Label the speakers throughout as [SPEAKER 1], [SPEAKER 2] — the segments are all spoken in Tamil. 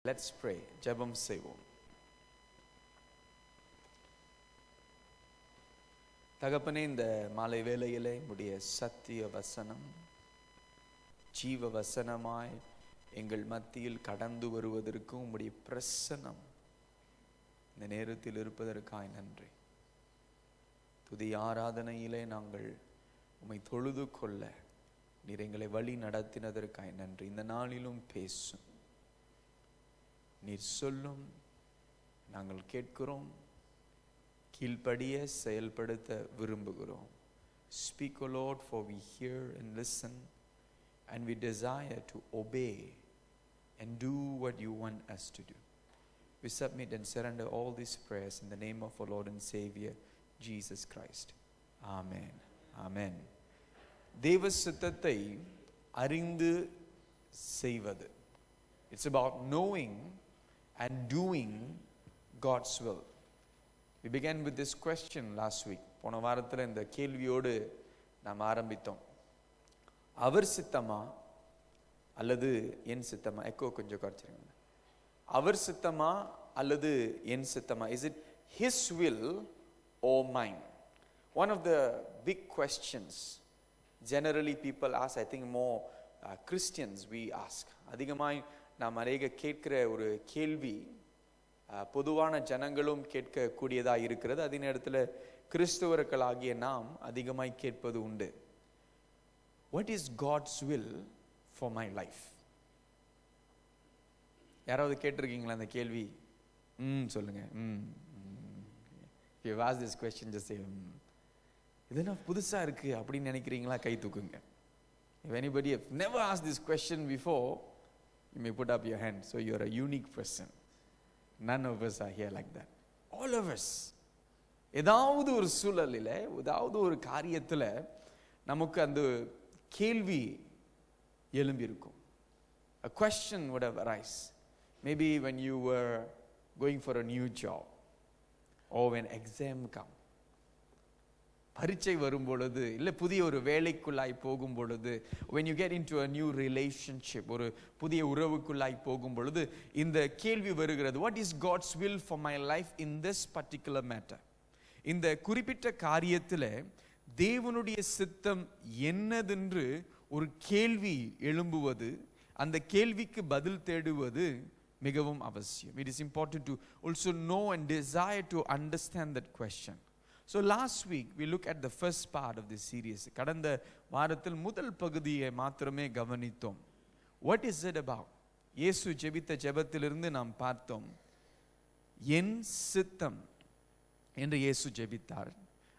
[SPEAKER 1] Let's pray. ஜெபம் செய்வோம். தகப்பனே, இந்த மாலை வேளையிலே உம்முடைய சத்திய வசனம் ஜீவ வசனமாய் எங்கள் மத்தியில் கடந்து வருவதற்கும் உம்முடைய பிரசன்னம் இந்த நேரத்தில் இருப்பதற்காய் நன்றி. துதி ஆராதனையிலே நாங்கள் உம்மை தொழுது கொள்ள நீர் எங்களை வழி நடத்தினதற்காய் நன்றி. இந்த நாளிலும் பேசும், நீர் சொல்லும், நாங்கள் கேட்கிறோம், கீழ்ப்படிய செயல்படுத்த விரும்புகிறோம். Speak, O Lord, for we hear and listen, and we desire to obey and do what you want us to do. We submit and surrender all these prayers in the name of our Lord and Savior, Jesus Christ. Amen. Amen. தேவ சித்தத்தை அறிந்து செய்வது. It's about knowing and doing God's will. We began with this question last week. போன வாரத்தில் இந்த கேள்வியோடு நாம் ஆரம்பித்தோம். அவர் சித்தமா அல்லது என் சித்தமா? எக்கோ கொஞ்சம் குறைச்சிருங்க. அவர் சித்தமா அல்லது என் சித்தமா? Is it his will or mine? One of the big questions generally people ask, I think more Christians we ask. அதிகமாய் நாம் அநேக கேட்கிற ஒரு கேள்வி, பொதுவான ஜனங்களும் கேட்கக்கூடியதாக இருக்கிறது. அதே நேரத்தில் கிறிஸ்தவர்களாகிய நாம் அதிகமாய் கேட்பது உண்டு. What is God's will for my life? யாராவது கேட்டிருக்கீங்களா அந்த கேள்வி? சொல்லுங்க. If you ask this question, just say இதெல்லாம் புதுசா இருக்கு அப்படின்னு நினைக்கிறீங்களா? கை தூக்குங்க. If anybody have never asked this question before, you may put up your hand. So you are a unique person. None of us are here like that. All of us ஏதாவது ஒரு சூழலில், ஏதாவது ஒரு காரியத்தில் நமக்கு அந்த கேள்வி எழும்பி இருக்கும். A question would have arise. Maybe when you were going for a new job, or when exam come, பரீட்சை வரும் பொழுது, இல்லை புதிய ஒரு வேலைக்குள்ளாய் போகும் பொழுது, when you get into a new relationship, ஒரு புதிய உறவுக்குள்ளாய் போகும் பொழுது இந்த கேள்வி வருகிறது. What is God's will for my life in this particular matter? இந்த குறிப்பிட்ட காரியத்தில் தேவனுடைய சித்தம் என்னதென்று ஒரு கேள்வி எழும்புவது, அந்த கேள்விக்கு பதில் தேடுவது மிகவும் அவசியம். It is important to also know and desire to understand that question. So last week we look at the first part of this series. கடந்த வாரத்தில் முதல் பகுதியை மாத்திரமே கவனித்தோம். What is it about? இயேசு ஜெபித்த ஜெபத்திலிருந்து நாம் பார்த்தோம், என் சித்தம் என்று இயேசு ஜெபித்தார்.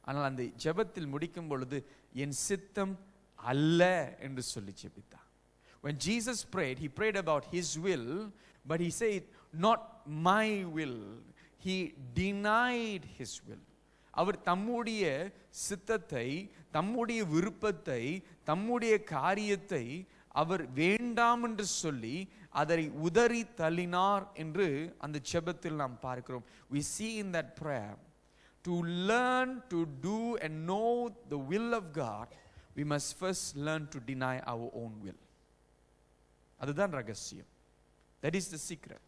[SPEAKER 1] ஆனால் அந்த ஜெபத்தில் முடிக்கும் பொழுது என் சித்தம் அல்ல என்று சொல்லி ஜெபித்தார். When Jesus prayed, he prayed about his will, but he said not my will. He denied his will. அவர் தம்முடைய சித்தத்தை, தம்முடைய விருப்பத்தை, தம்முடைய காரியத்தை அவர் வேண்டாம் என்று சொல்லி அதை உதறி தள்ளினார் என்று அந்த ஜெபத்தில் நாம் பார்க்கிறோம். We see in that prayer, to learn to do and know the will of God, we must first learn to deny our own will. அதுதான் ரகசியம். That is the secret.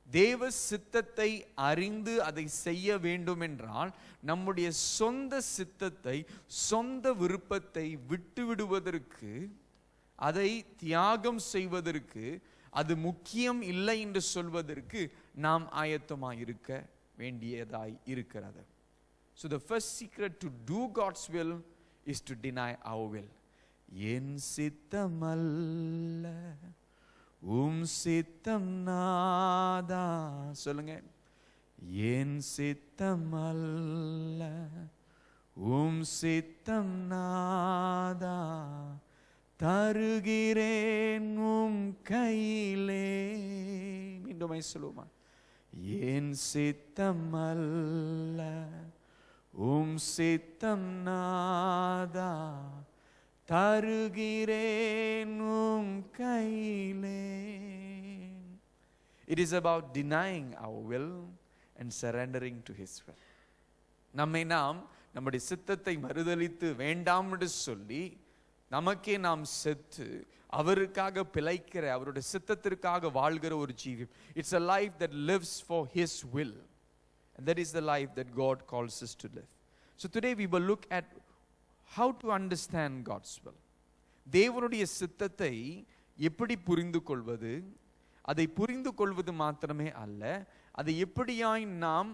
[SPEAKER 1] தேவ சித்தத்தை அறிந்து அதை செய்ய வேண்டும் என்றால் நம்முடைய சொந்த சித்தத்தை, சொந்த விருப்பத்தை விட்டுவிடுவதற்கு, அதை தியாகம் செய்வதற்கு, அது முக்கியம் இல்லை என்று சொல்வதற்கு நாம் ஆயத்தமாய் இருக்க வேண்டியதாய் இருக்கிறது. So the first secret to do God's will is to deny our will. என் சித்தமல்ல சித்தம் நாதா, சொல்லுங்க. என் சித்தமல்ல சித்தம் நாதா, தருகிறேன் கையிலே. மீண்டும் சொல்லுமா, என் சித்தமல்ல சித்தம் நாதா, தருகிறேன் கையிலே. It is about denying our will and surrendering to his will. நம்மை நாம் நம்முடைய சித்தத்தை மறுதலித்து வேண்டாம் என்று சொல்லி நமக்கே நாம் செத்து அவருக்காக பிழைக்கிற, அவருடைய சித்தத்திற்காக வாழ்கிற ஒரு ஜீவியம். It's a life that lives for His will. And that is the life that God calls us to live. So today we will look at how to understand God's will. தேவனுடைய சித்தத்தை எப்படி புரிந்து கொள்வது, அதை புரிந்து கொள்வது மாத்திரமே அல்ல, அதை எப்படியாய் நாம்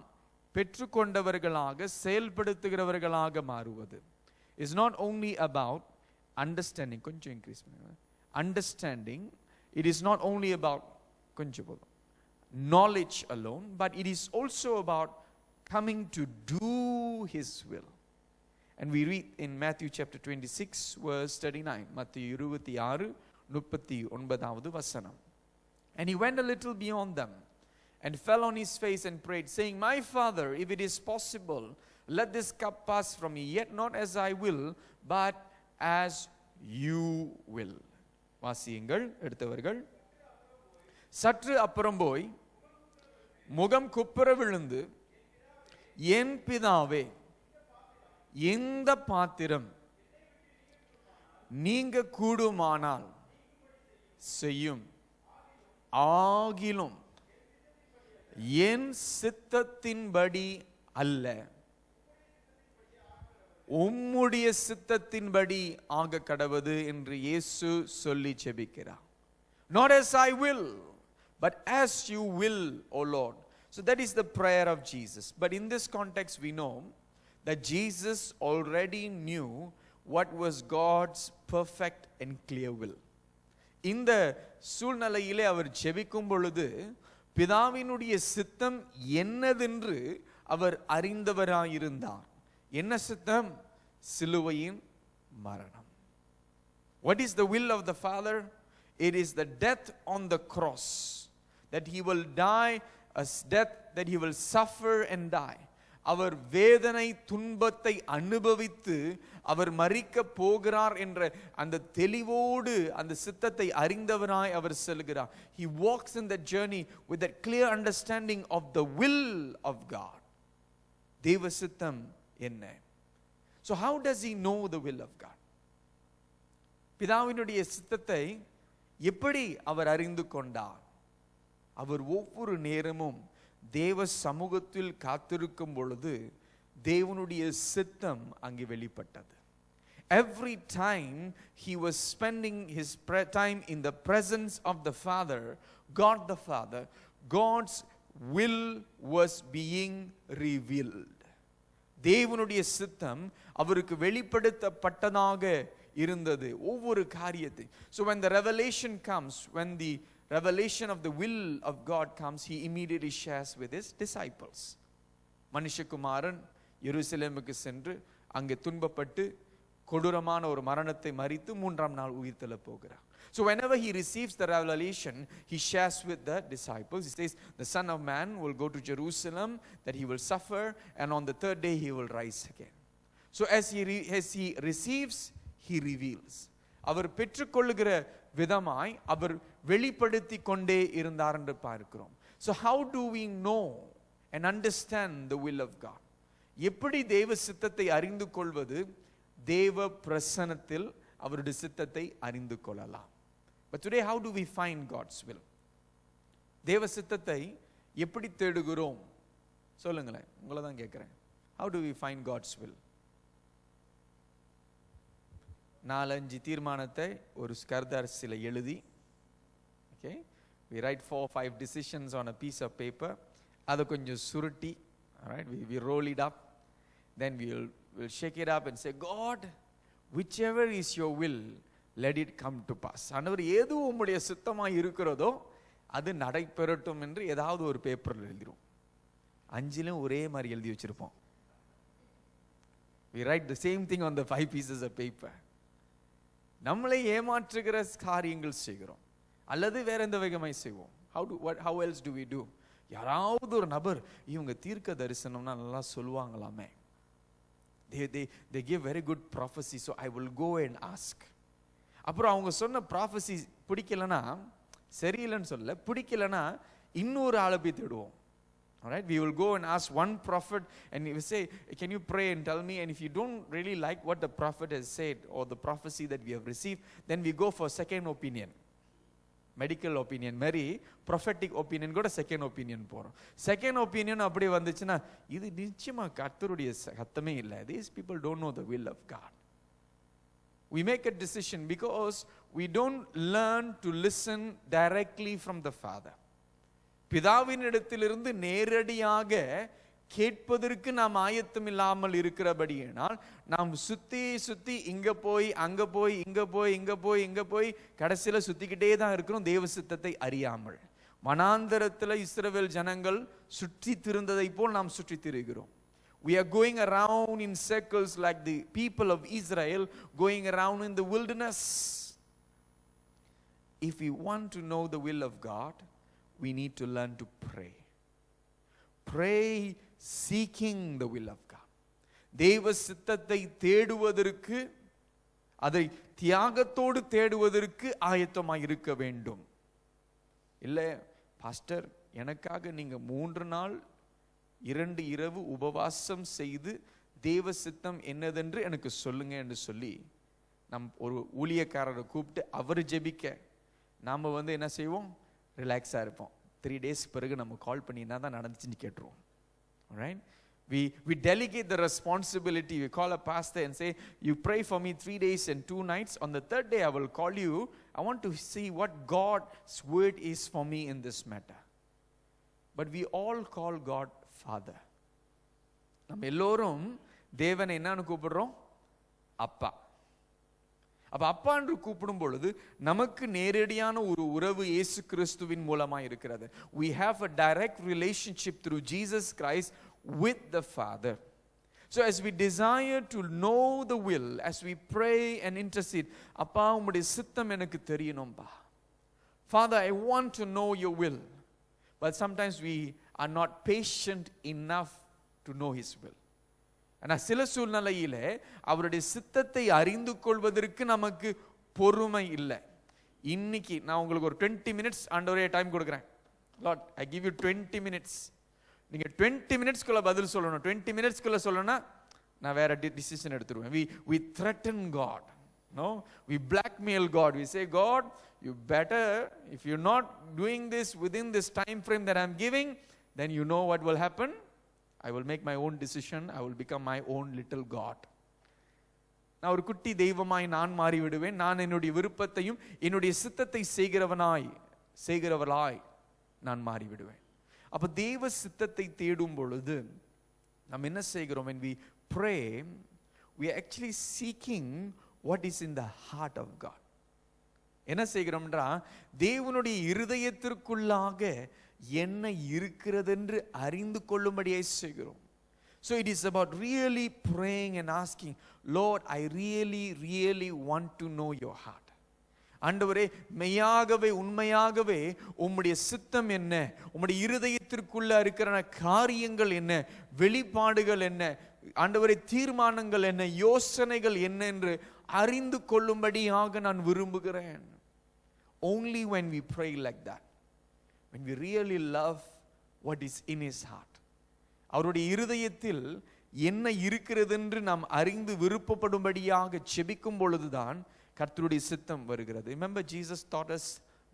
[SPEAKER 1] பெற்றுக்கொண்டவர்களாக செயல்படுத்துகிறவர்களாக மாறுவது. Is not only about understanding, கொஞ்சம் இன்க்ரீஸ் பண்ணுங்க, understanding. It is not only about கொஞ்சம் knowledge alone, but it is also about coming to do His will. And we read in Matthew chapter 26 verse 39. மத்தேயு 26:39வது வசனம். And he went a little beyond them and fell on his face and prayed, saying, My Father, if it is possible, let this cup pass from me, yet not as I will, but as you will. வாசியுங்கள் எடுத்தவர்கள். சற்று அப்புறம் போய் முகம் குப்புற விழுந்து, என் பிதாவே, இந்த பாத்திரம் நீங்க கூடுமானால் செய்யும், ஆகிலும் என் சித்தத்தின்படி அல்ல, உம்முடைய சித்தத்தின்படி ஆக கடவது என்று இயேசு சொல்லி ஜெபிக்கிறார். Not as I will, but as you will, O Lord. So that is the prayer of Jesus. But in this context we know that Jesus already knew what was God's perfect and clear will. இந்த சூழ்நிலையிலே அவர் ஜெபிக்கும் பொழுது பிதாவினுடைய சித்தம் என்னதென்று அவர் அறிந்தவராயிருந்தார். என்ன சித்தம்? சிலுவையின் மரணம். What is the will of the Father? It is the death on the cross, that He will die a death, that He will suffer and die. அவர் வேதனை துன்பத்தை அனுபவித்து அவர் மரிக்க போகிறார் என்ற அந்த தெளிவோடு அந்த சித்தத்தை அறிந்தவராய் அவர் செல்கிறார். He walks in that journey with that clear understanding of the will of God. தேவ சித்தம் என்ன? So how does he know the will of God? பிதாவினுடைய சித்தத்தை எப்படி அவர் அறிந்து கொண்டார்? அவர் ஒவ்வொரு நேரமும் தேவ சமூகத்தில் காத்திருக்கும் பொழுது தேவனுடைய சித்தம் அங்கே வெளிப்பட்டது. Every time he was spending his time in the presence of the Father, God the Father, God's will was being revealed. தேவனுடைய சித்தம் அவருக்கு வெளிப்படுத்தப்பட்டதாக இருந்தது ஒவ்வொரு காரியத்தை. So when the revelation comes, when the revelation of the will of God comes, he immediately shares with his disciples. மனுஷகுமாரன் எருசலேமுக்கு சென்று அங்கே துன்பப்பட்டு கொடூரமான ஒரு மரணத்தை மரித்து மூன்றாம் நாள் உயிர்த்தெழ போகிறார். So whenever he receives the revelation, he shares with the disciples. He says, the Son of Man will go to Jerusalem, that he will suffer, and on the third day he will rise again. So as he receives, he reveals. அவர் பெற்றுக்கொள்ளுகிற விதமாய் அவர் வெளிப்படுத்தி கொண்டே இருந்தார் என்று பார்க்கிறோம். So how do we know and understand the will of God? எப்படி தேவ சித்தத்தை அறிந்து கொள்வது? தேவ பிரசன்னத்தில் அவருடைய சித்தத்தை அறிந்து கொள்ளலாம். But today how do we find God's will? தேவ சித்தத்தை எப்படி தேடுகிறோம்? சொல்லுங்களேன், உங்களை தான் கேட்கிறேன். How do we find God's will? 4-5 தீர்மானத்தை ஒரு கர்தாசில எழுதி, okay, we write 4-5 decisions on a piece of paper. அதை கொஞ்சம் சுருட்டி, all right, we roll it up, then we'll shake it up and say, God, whichever is your will, let it come to pass. ஆண்டவர் எது உம்முடைய சித்தமாய் இருக்கிறதோ அது நடைபெறட்டும் என்று ஏதாவது ஒரு பேப்பரில் எழுதிரும். 5லும் ஒரே மாதிரி எழுதி வச்சிருப்போம். we write the same thing on the 5 pieces of paper. நம்மளை ஏமாற்றுகிற காரியங்கள் செய்கிறோம் அல்லது வேற எந்த வகையாய் செய்வோம். how else do we do? யாராவது ஒரு நபர் இவங்க தீர்க்க தரிசனம்னா நல்லா சொல்லுவாங்களாமே, they give very good prophecy, so I will go and ask. அப்புறம் அவங்க சொன்ன prophecy பிடிக்கலனா, சரியில்லைன்னு சொல்ல, பிடிக்கலனா இன்னொரு ஆளை போய் தேடுவோம். All right, we will go and ask one prophet and we say, can you pray and tell me? And if you don't really like what the prophet has said or the prophecy that we have received, then we go for second opinion. Medical opinion மாதிரி prophetic opinion கூட second opinion போறோம். second opinion அப்படி வந்துச்சுன்னா இது நிச்சயமா கர்த்தருடைய சத்தமே இல்லை. These people don't know the will of God. We make a decision because we don't learn to listen directly from the Father. பிதாவினிடத்திலிருந்து நேரடியாக கேட்பதற்கு நாம் ஆயத்தம் இல்லாமல் இருக்கிறபடியினால் நாம் சுத்தி இங்க போய் அங்க போய் இங்க போய் கடைசியில சுத்திக்கிட்டே தான் இருக்கிறோம், தேவ சித்தத்தை அறியாமல். வனாந்தரத்தில் இஸ்ரவேல் ஜனங்கள் சுற்றி திரிந்ததை போல் நாம் சுற்றி திரிகிறோம். We are going around in circles like the people of Israel going around in the wilderness. If we want to know the will of God, we need to learn to pray. Pray seeking the will of God. தேவ சித்தத்தை தேடுவதற்கு, அதை தியாகத்தோடு தேடுவதற்கு ஆயத்தமாய் இருக்க வேண்டும். இல்லை பாஸ்டர், எனக்காக நீங்க 3 நாள் 2 இரவு உபவாசம் செய்து தேவ சித்தம் என்னதென்று எனக்கு சொல்லுங்க என்று சொல்லி நம் ஒரு ஊழியக்காரரை கூப்பிட்டு அவர் ஜெபிக்க நாம என்ன செய்வோம், ரிலாக்ஸாக இருப்போம். 3 days பிறகு நம்ம கால் பண்ணி என்ன தான் நடந்துச்சுன்னு கேட்டுருவோம். Alright? We delegate the responsibility. We call a pastor and say, you pray for me 3 days and 2 nights. On the 3rd day I will call you. I want to see what God's word is for me in this matter. But we all call God Father. நம்ம எல்லோரும் தேவனை என்னன்னு கூப்பிடுறோம், அப்பா. அப்ப அப்பா என்று கூப்பிடும் பொழுது நமக்கு நேரடியான ஒரு உறவு இயேசு கிறிஸ்துவின் மூலமாக இருக்கிறது. We have a direct relationship through Jesus Christ with the Father. So as we desire to know the will, as we pray and intercede, அப்பா உம்முடைய சித்தம் எனக்கு தெரியணும்பா. Father, I want to know your will. But sometimes we are not patient enough to know his will. ஆனால் சில சூழ்நிலையிலே அவருடைய சித்தத்தை அறிந்து கொள்வதற்கு நமக்கு பொறுமை இல்லை. இன்னைக்கு நான் உங்களுக்கு ஒரு 20 minutes ஆண்டவரே டைம் கொடுக்குறேன். Lord, I give you 20 minutes. நீங்கள் 20 minutesக்குள்ள பதில் சொல்லணும். 20 minutesக்குள்ள சொல்லணும்னா நான் வேற டிசிஷன் எடுத்துருவேன். We threaten God. No, we blackmail God. We say, God, you better, if you're not doing this within this time frame that I'm giving, then you know what will happen. I will make my own decision. I will become my own little God. நான் ஒரு குட்டி தெய்வமாய் நான் மாறி விடுவேன். நான் என்னுடைய விருப்பத்தையும் என்னுடைய சித்தத்தை செய்கிறவளாய் நான் மாறி விடுவேன். அப்ப தேவ சித்தத்தை தேடும் பொழுது நாம் என்ன செய்கிறோம்? when we pray, we are actually seeking what is in the heart of God. என்ன செய்கிறோம்ன்றா தேவனுடைய இருதயத்திற்குள்ளாக என்ன இருக்கிறது என்று அறிந்து கொள்ளும்படியை செய்கிறோம். So it is about really praying and asking, Lord, I really want to know your heart. ஆண்டவரே, மெய்யாகவே உண்மையாகவே உம்முடைய சித்தம் என்ன, உம்முடைய இருதயத்திற்குள்ள இருக்கிற காரியங்கள் என்ன, வெளிப்பாடுகள் என்ன, ஆண்டவரே தீர்மானங்கள் என்ன, யோசனைகள் என்ன என்று அறிந்து கொள்ளும்படியாக நான் விரும்புகிறேன். Only when we pray like that, when we really love what is in his heart, அவருடைய இருதயத்தில் என்ன இருக்கிறது என்று நாம் அறிந்து விருப்பப்படும்படியாக செபிக்கும் பொழுதுதான் கர்த்தருடைய சித்தம் வருகிறது. Remember, Jesus taught us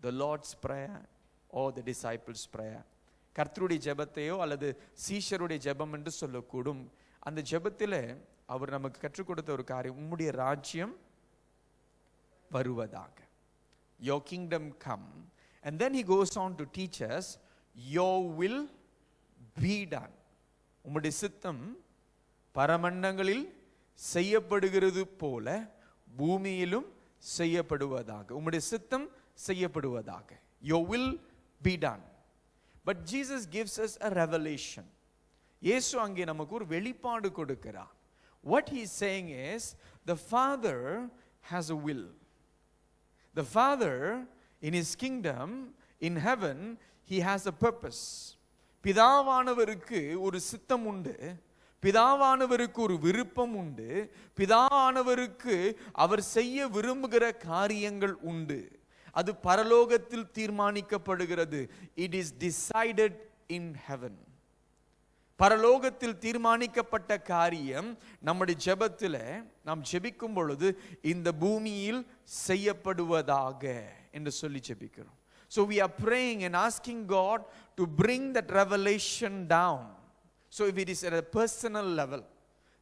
[SPEAKER 1] the Lord's Prayer or the disciples' prayer. கர்த்தருடைய ஜெபத்தையோ அல்லது சீஷருடைய ஜெபம் என்று சொல்லக்கூடும். அந்த ஜெபத்தில் அவர் நமக்கு கற்றுக் கொடுத்த ஒரு காரியம், உம்முடைய ராஜ்யம் வருவதாக, your kingdom come. And then he goes on to teach us, your will be done. உம்முடைய சித்தம் பரமண்டங்களில் செய்யப்படுகிறது போல பூமியிலும் செய்யப்படுவதாக, உம்முடைய சித்தம் செய்யப்படுவதாக, your will be done. But Jesus gives us a revelation. இயேசு அங்கே நமக்கு ஒரு வெளிப்பாடு கொடுக்கிறார். What he is saying is, the Father has a will. The Father in his kingdom in heaven, he has a purpose. பிதாவானவருக்கு ஒரு சித்தம் உண்டு, பிதாவானவருக்கு ஒரு விருப்பம் உண்டு, பிதாவானவருக்கு அவர் செய்ய விரும்புகிற காரியங்கள் உண்டு. அது பரலோகத்தில் தீர்மானிக்கப்படுகிறது. It is decided in heaven. பரலோகத்தில் தீர்மானிக்கப்பட்ட காரியம் நம்முடைய ஜெபத்தில் நாம் ஜெபிக்கும் பொழுது இந்த பூமியில் செய்யப்படுவதாக என்று சொல்லி ஜெபிக்கிறோம். So we are praying and asking God to bring that revelation down. So if it is at a personal level,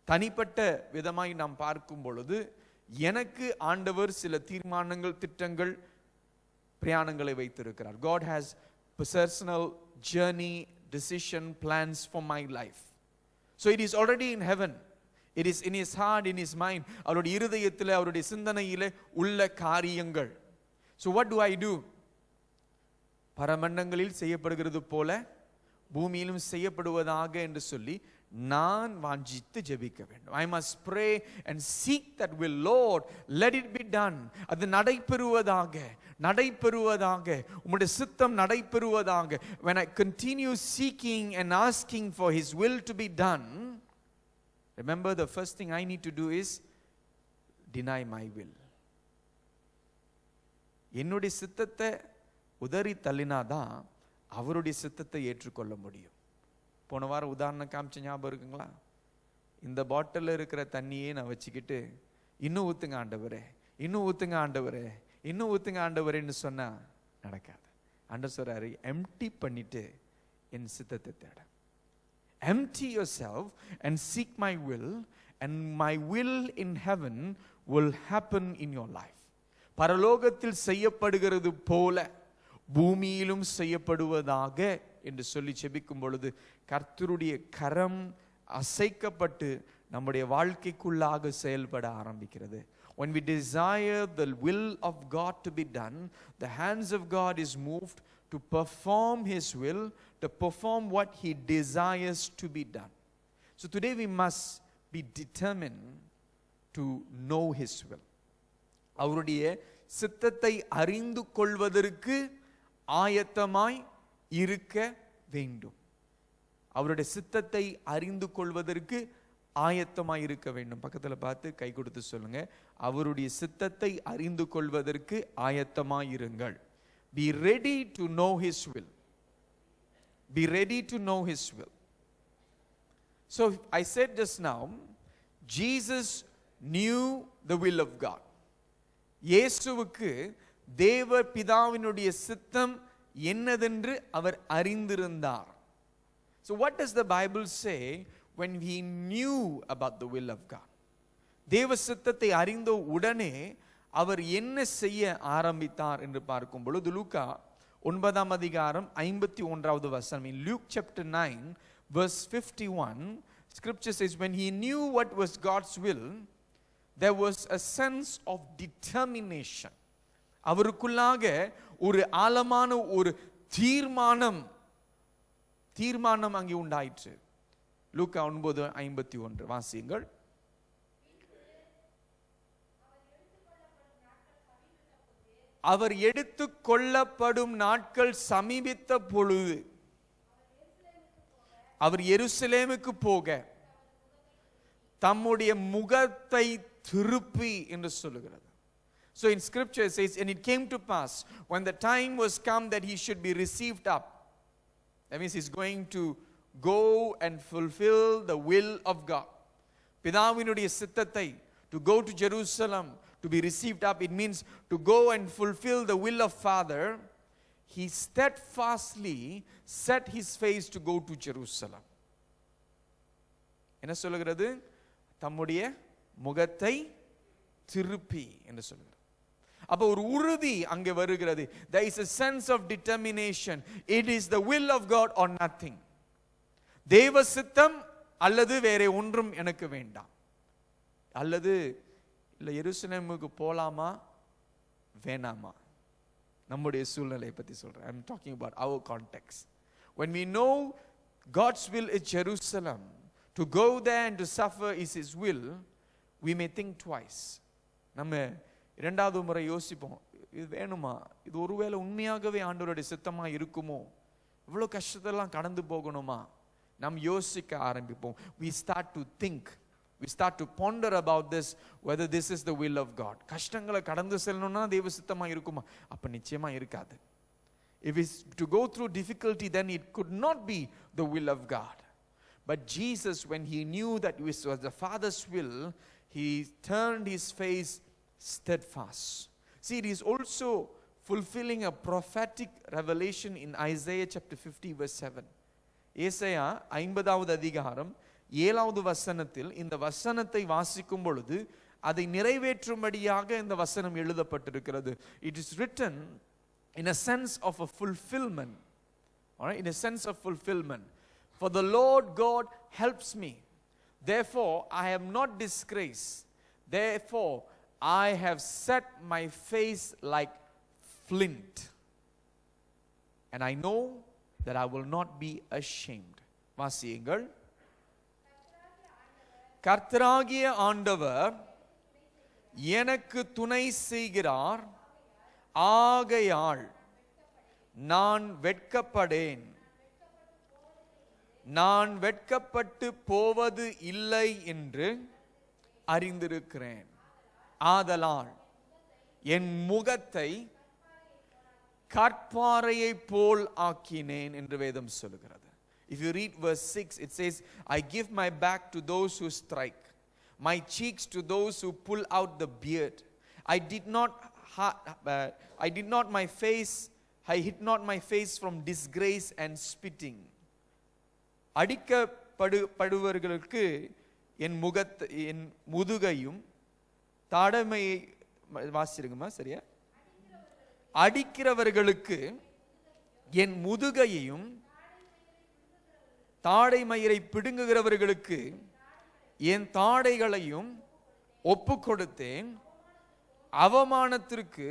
[SPEAKER 1] தனிப்பட்ட விதமாய் நாம் பார்க்கும் பொழுது எனக்கு ஆண்டவர் சில தீர்மானங்கள், திட்டங்கள், பிரயாணங்களை வைத்திருக்கிறார். God has personal journey, decision, plans for my life. So it is already in heaven. It is in his heart, in his mind. அவருடைய இருதயத்திலே, அவருடைய சிந்தனையிலே உள்ள காரியங்கள். So what do I do? பரமண்டங்களில் செய்யப்படுகிறது போல பூமியிலும் செய்யப்படுவதாக என்று சொல்லி நான் வாஞ்சித்து ஜெபிக்க வேண்டும். I must pray and seek that will. Lord, let it be done. அது நடைபெறுவதாக, நடைபெறுவதாக, உம்முடைய சித்தம் நடைபெறுவதாக. When I continue seeking and asking for his will to be done, remember the first thing I need to do is deny my will. என்னுடைய சித்தத்தை உதறி தள்ளினாதான் அவருடைய சித்தத்தை ஏற்றுக்கொள்ள முடியும். போன வாரம் உதாரணம் காமிச்ச ஞாபகம் இருக்குங்களா? இந்த பாட்டில் இருக்கிற தண்ணியே நான் வச்சுக்கிட்டு இன்னும் ஊத்துங்க ஆண்டவரே, இன்னும் ஊத்துங்க ஆண்டவரே, இன்னும் ஊத்துங்க ஆண்டவரேன்னு சொன்னா நடக்காது. ஆண்டவர் சொல்றாரு, எம்டி பண்ணிட்டு என் சித்தத்தை தேட. Empty yourself and seek my will, and my will in heaven will happen in your life. பரலோகத்தில் செய்யப்படுகிறது போல பூமியிலும் செய்யப்படுவதாக என்று சொல்லி ஜெபிக்கும் பொழுது கர்த்தருடைய கரம் அசைக்கப்பட்டு நம்முடைய வாழ்க்கைக்குள்ளாக செயல்பட ஆரம்பிக்கிறது. When we desire the will of God to be done, the hands of God is moved to perform his will, to perform what he desires to be done. So today we must be determined to know his will. அவருடைய சித்தத்தை அறிந்து கொள்வதற்கு ஆயத்தமாய் இருக்க வேண்டும். அவருடைய சித்தத்தை அறிந்து கொள்வதற்கு ஆயத்தமாய் இருக்க வேண்டும். பக்கத்துல பார்த்து கை கொடுத்து சொல்லுங்க, அவருடைய சித்தத்தை அறிந்து கொள்வதற்கு ஆயத்தமாய் இருங்கள். Be ready to know his will. Be ready to know his will. So I said just now, Jesus knew the will of God. இயேசுவுக்கு தேவ பிதாவினுடைய சித்தம் என்னதென்று அவர் அறிந்திருந்தார். So what does the Bible say when he knew about the will of God? தேவ சித்தத்தை அறிந்த உடனே அவர் என்ன செய்ய ஆரம்பித்தார் என்று பார்க்கும் பொழுது லூக்கா 9ஆம் அதிகாரம் 51வது வசனம். In Luke chapter 9 verse 51, scripture says, when he knew what was God's will, there was a sense of determination. அவருக்குள்ளாக ஒரு ஆழமான ஒரு தீர்மானம் அங்கே உண்டாயிற்று. லூக்கா 9:51 வாசியுங்கள். அவர் எடுத்துக் கொள்ளப்படும் நாட்கள் சமீபித்த பொழுது அவர் எருசலேமுக்கு போக தம்முடைய முகத்தை திருப்பி என்று சொல்லுகிறது. So in scripture it says, and it came to pass when the time was come that he should be received up. That means he's going to go and fulfill the will of God. பிதாவினுடைய சித்தத்தை, to go to Jerusalem, to be received up, it means to go and fulfill the will of Father. He steadfastly set his face to go to Jerusalem. என்ன சொல்லுகிறது? தம்முடைய முகத்தை திருப்பி என்று சொல்லுகிறது. அப்ப ஒரு உறுதி அங்கே வருகிறது. There is a sense of determination. It is the will of God or nothing. தேவ சித்தம் அல்லது வேற ஒன்றும் எனக்கு வேண்டாம். அல்லது இல்ல எருசலேமுக்கு போலாமா வேணாமா, நம்முடைய சூழ்நிலையை பத்தி சொல்றேன். I'm talking about our context. When we know God's will is Jerusalem, to go there and to suffer is his will, we may think twice. நம்ம இரண்டாவது முறை யோசிப்போம், இது வேணுமா, இது ஒருவேளை உண்மையாகவே ஆண்டவருடைய சித்தமா இருக்குமோ, இவ்வளவு கஷ்டத்தெல்லாம் கடந்து போகணுமா, நாம் யோசிக்க ஆரம்பிப்போம். We start to think, we start to ponder about this, whether this is the will of God. கஷ்டங்களை கடந்து செல்லணும்னா தேவ சித்தமா இருக்குமா? அப்ப நிச்சயமா இருக்காது. If it's to go through difficulty, then it could not be the will of God. But Jesus, when he knew that it was the Father's will, he turned his face steadfast. See, it is also fulfilling a prophetic revelation in Isaiah chapter 50 verse 7. ஏசாயா 50வது அதிகாரம் 7வது வசனத்தில் இந்த வசனத்தை வாசிக்கும் பொழுது அதை நிறைவேற்றும்படியாக இந்த வசனம் எழுதப்பட்டிருக்கிறது. It is written in a sense of a fulfillment. All right, in a sense of fulfillment. For the Lord God helps me. Therefore I am not disgraced. Therefore I have set my face like flint. And I know that I will not be ashamed. வாசியுங்கள். கர்த்தராகிய ஆண்டவர் எனக்கு துணை செய்கிறார், ஆகையால் நான் வெட்கப்படேன். நான் வெட்கப்பட்டு போவது இல்லை என்று அறிந்திருக்கிறேன். ஆதலால் என் முகத்தை கற்பாறையை போல் ஆக்கினேன் என்று வேதம் சொல்லுகிறது. If you read verse 6, it says, I give my back to those who strike, my cheeks to those who pull out the beard. I hid not my face from disgrace and spitting. அடிக்கப்படுவர்களுக்கு என் முதுகையும் தாடைமையை வாசிருங்கம்மா சரியா, அடிக்கிறவர்களுக்கு என் முதுகையையும் தாடை மயிரை பிடுங்குகிறவர்களுக்கு என் தாடைகளையும் ஒப்பு கொடுத்தேன். அவமானத்திற்கு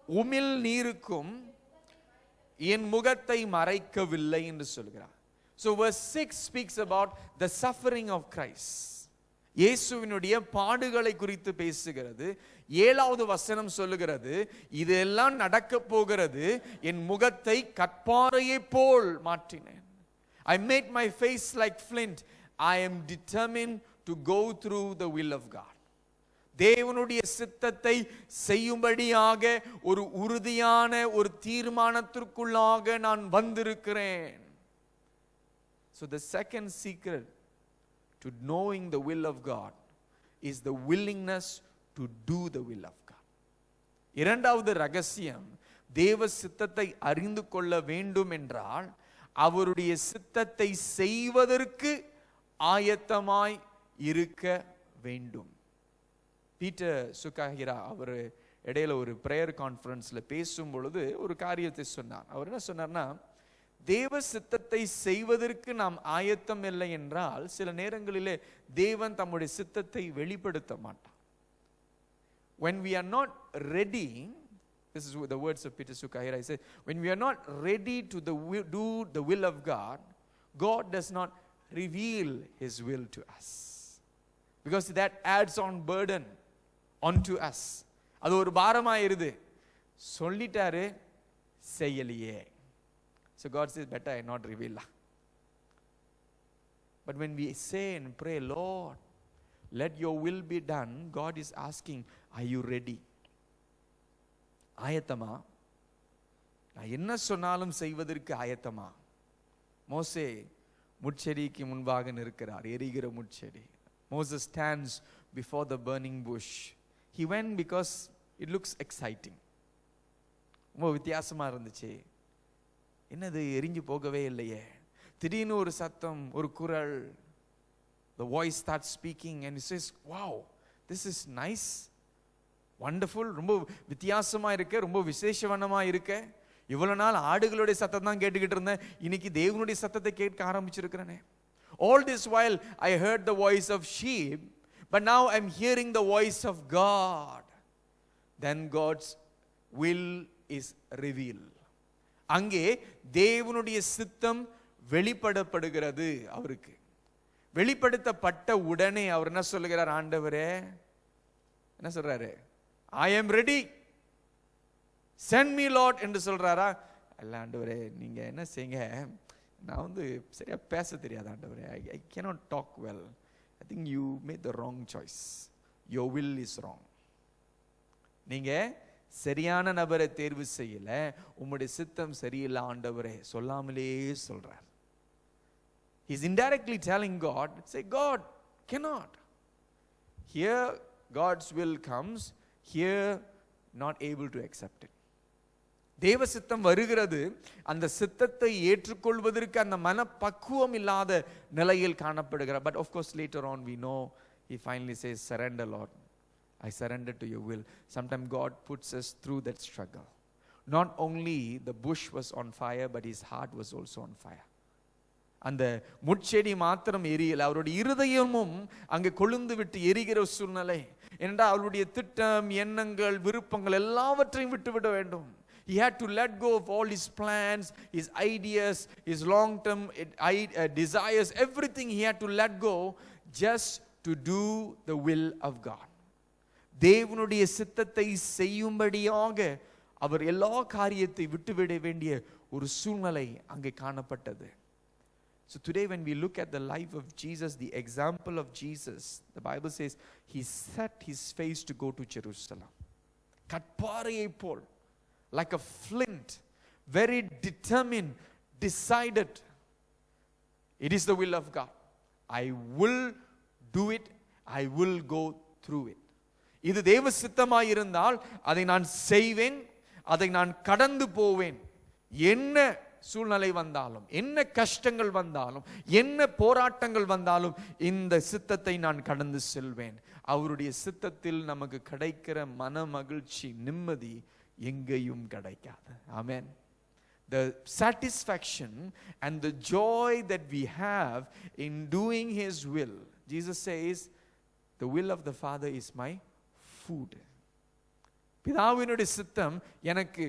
[SPEAKER 1] உமிழ் நீருக்கும் என் முகத்தை மறைக்கவில்லை என்று சொல்கிறார். So verse 6 speaks about the suffering of Christ. இயேசுவினுடைய பாடுகளை குறித்து பேசுகிறது. 7வது வசனம் சொல்லுகிறது, இதெல்லாம் நடக்க போகிறது, என் முகத்தை கற்பாறையை போல் மாற்றினேன். I made my face like flint. I am determined to go through the will of God. தேவனுடைய சித்தத்தை செய்யும்படியாக ஒரு உறுதியான ஒரு தீர்மானத்திற்குள்ளாக நான் வந்திருக்கிறேன். So the second secret to knowing the will of God is the willingness to do the will of God. இரண்டாவது ரகசியம், தேவ சித்தத்தை அறிந்து கொள்ள வேண்டும் என்றால் அவருடைய சித்தத்தை செய்வதற்கு ஆயத்தமாய் இருக்க வேண்டும். பீட்டர் சுகாஹிரா அவர் இடையில ஒரு பிரேயர் கான்ஃபரன்ஸ்ல பேசும் பொழுது ஒரு காரியத்தை சொன்னார். அவர் என்ன சொன்னார்னா, தேவ சித்தத்தை செய்வதற்கு நாம் ஆயத்தம் இல்லை என்றால் சில நேரங்களிலே தேவன் தம்முடைய சித்தத்தை வெளிப்படுத்த மாட்டார். When we are not ready, this is the words of Peter Sukhahira, he says, when we are not ready to do the will of God, God does not reveal his will to us, because that adds on burden onto us. அது ஒரு பாரமாயிருது. சொல்லிட்டாரு செய்யலையே. So God says, better I not reveal. But when we say and pray, Lord, let your will be done, God is asking, are you ready? ஆயத்தமா? நான் என்ன சொன்னாலும் செய்வதற்கு ஆயத்தமா? மோசே முட்செடிக்கு முன்பாக நிற்கிறார், எரிகிற முட்செடி. Moses stands before the burning bush. He went because it looks exciting. ரொம்ப வித்தியாசமா இருந்துச்சு. என்னது எரிஞ்சு போகவே இல்லையே. திடீர்னு ஒரு சத்தம், ஒரு குரல். The voice starts speaking and he says, wow, this is nice, wonderful, ரொம்ப வித்தியாசமா இருக்கு, ரொம்ப விசேஷவனமா இருக்கு. இவ்வளவு நாள் ஆடுகளுடைய சத்தம் தான் கேட்டுக்கிட்டு இருந்தேன், இன்னைக்கு தேவனுடைய சத்தத்தை கேட்க ஆரம்பிச்சிருக்கிறேனே. All this while I heard the voice of sheep, but now I'm hearing the voice of God. Then God's will is revealed. அங்கே தேவனுடைய சித்தம் வெளிப்படுத்தப்படுகிறது. அவருக்கு வெளிப்படுத்தப்பட்ட உடனே அவர் என்ன சொல்லுகிறார்? ஆண்டவரே என்ன சொல்றாரு? I am ready, send me Lord என்று சொல்றாரா? அல்ல ஆண்டவரே, நீங்க என்ன செய்யுங்க, நான் சரியா பேச தெரியாது ஆண்டவரே, I cannot talk well, I think you made the wrong choice, your will is wrong. நீங்க சரியான நபரை தேர்வு செய்யல, உம்முடைய சித்தம் சரியில்லை ஆண்டவரே, சொல்லாமலே சொல்றார். He's indirectly telling God, say, God cannot. Here God's will comes, here not able to accept it. தேவ சித்தம் வருகிறது, அந்த சித்தத்தை ஏற்றுக்கொள்வதற்கு அந்த மனப்பக்குவம் இல்லாத நிலையில் காணப்படுகிறார். But of course later on we know he finally says, surrender Lord, I surrender to your will. Sometimes God puts us through that struggle. Not only the bush was on fire, but his heart was also on fire. அந்த முட்செடி மாத்திரம் எரியல, அவருடைய இருதயமும் அங்கே கொழுந்து விட்டு எரிகிற சூழ்நிலை. ஏனென்றால் அவருடைய திட்டம், எண்ணங்கள், விருப்பங்கள் எல்லாவற்றையும் விட்டுவிட வேண்டும். He had to let go of all his plans, his ideas, his long-term desires, everything he had to let go just to do the will of God. தேவனுடைய சித்தத்தை செய்யும்படியாக அவர் எல்லா காரியத்தை விட்டுவிட வேண்டிய ஒரு சூழ்நிலை அங்கே காணப்பட்டது. So today when we look at the life of Jesus, the example of Jesus, the Bible says he set his face to go to Jerusalem. கற்பாறையை pole, like a flint, very determined, decided, it is the will of God. I will do it, I will go through it. இது தேவ சித்தமாய் இருந்தால் அதை நான் செய்வேன், அதை நான் கடந்து போவேன். என்ன சூழ்நிலை வந்தாலும், என்ன கஷ்டங்கள் வந்தாலும், என்ன போராட்டங்கள் வந்தாலும் இந்த சித்தத்தை நான் கடந்து செல்வேன். அவருடைய சித்தத்தில் நமக்கு கிடைக்கிற மன மகிழ்ச்சி, நிம்மதி எங்கேயும் கிடைக்காது. ஆமென். The satisfaction and the joy that we have in doing his will. Jesus says, the will of the Father is my food. பிதாவினுடைய சித்தம் எனக்கு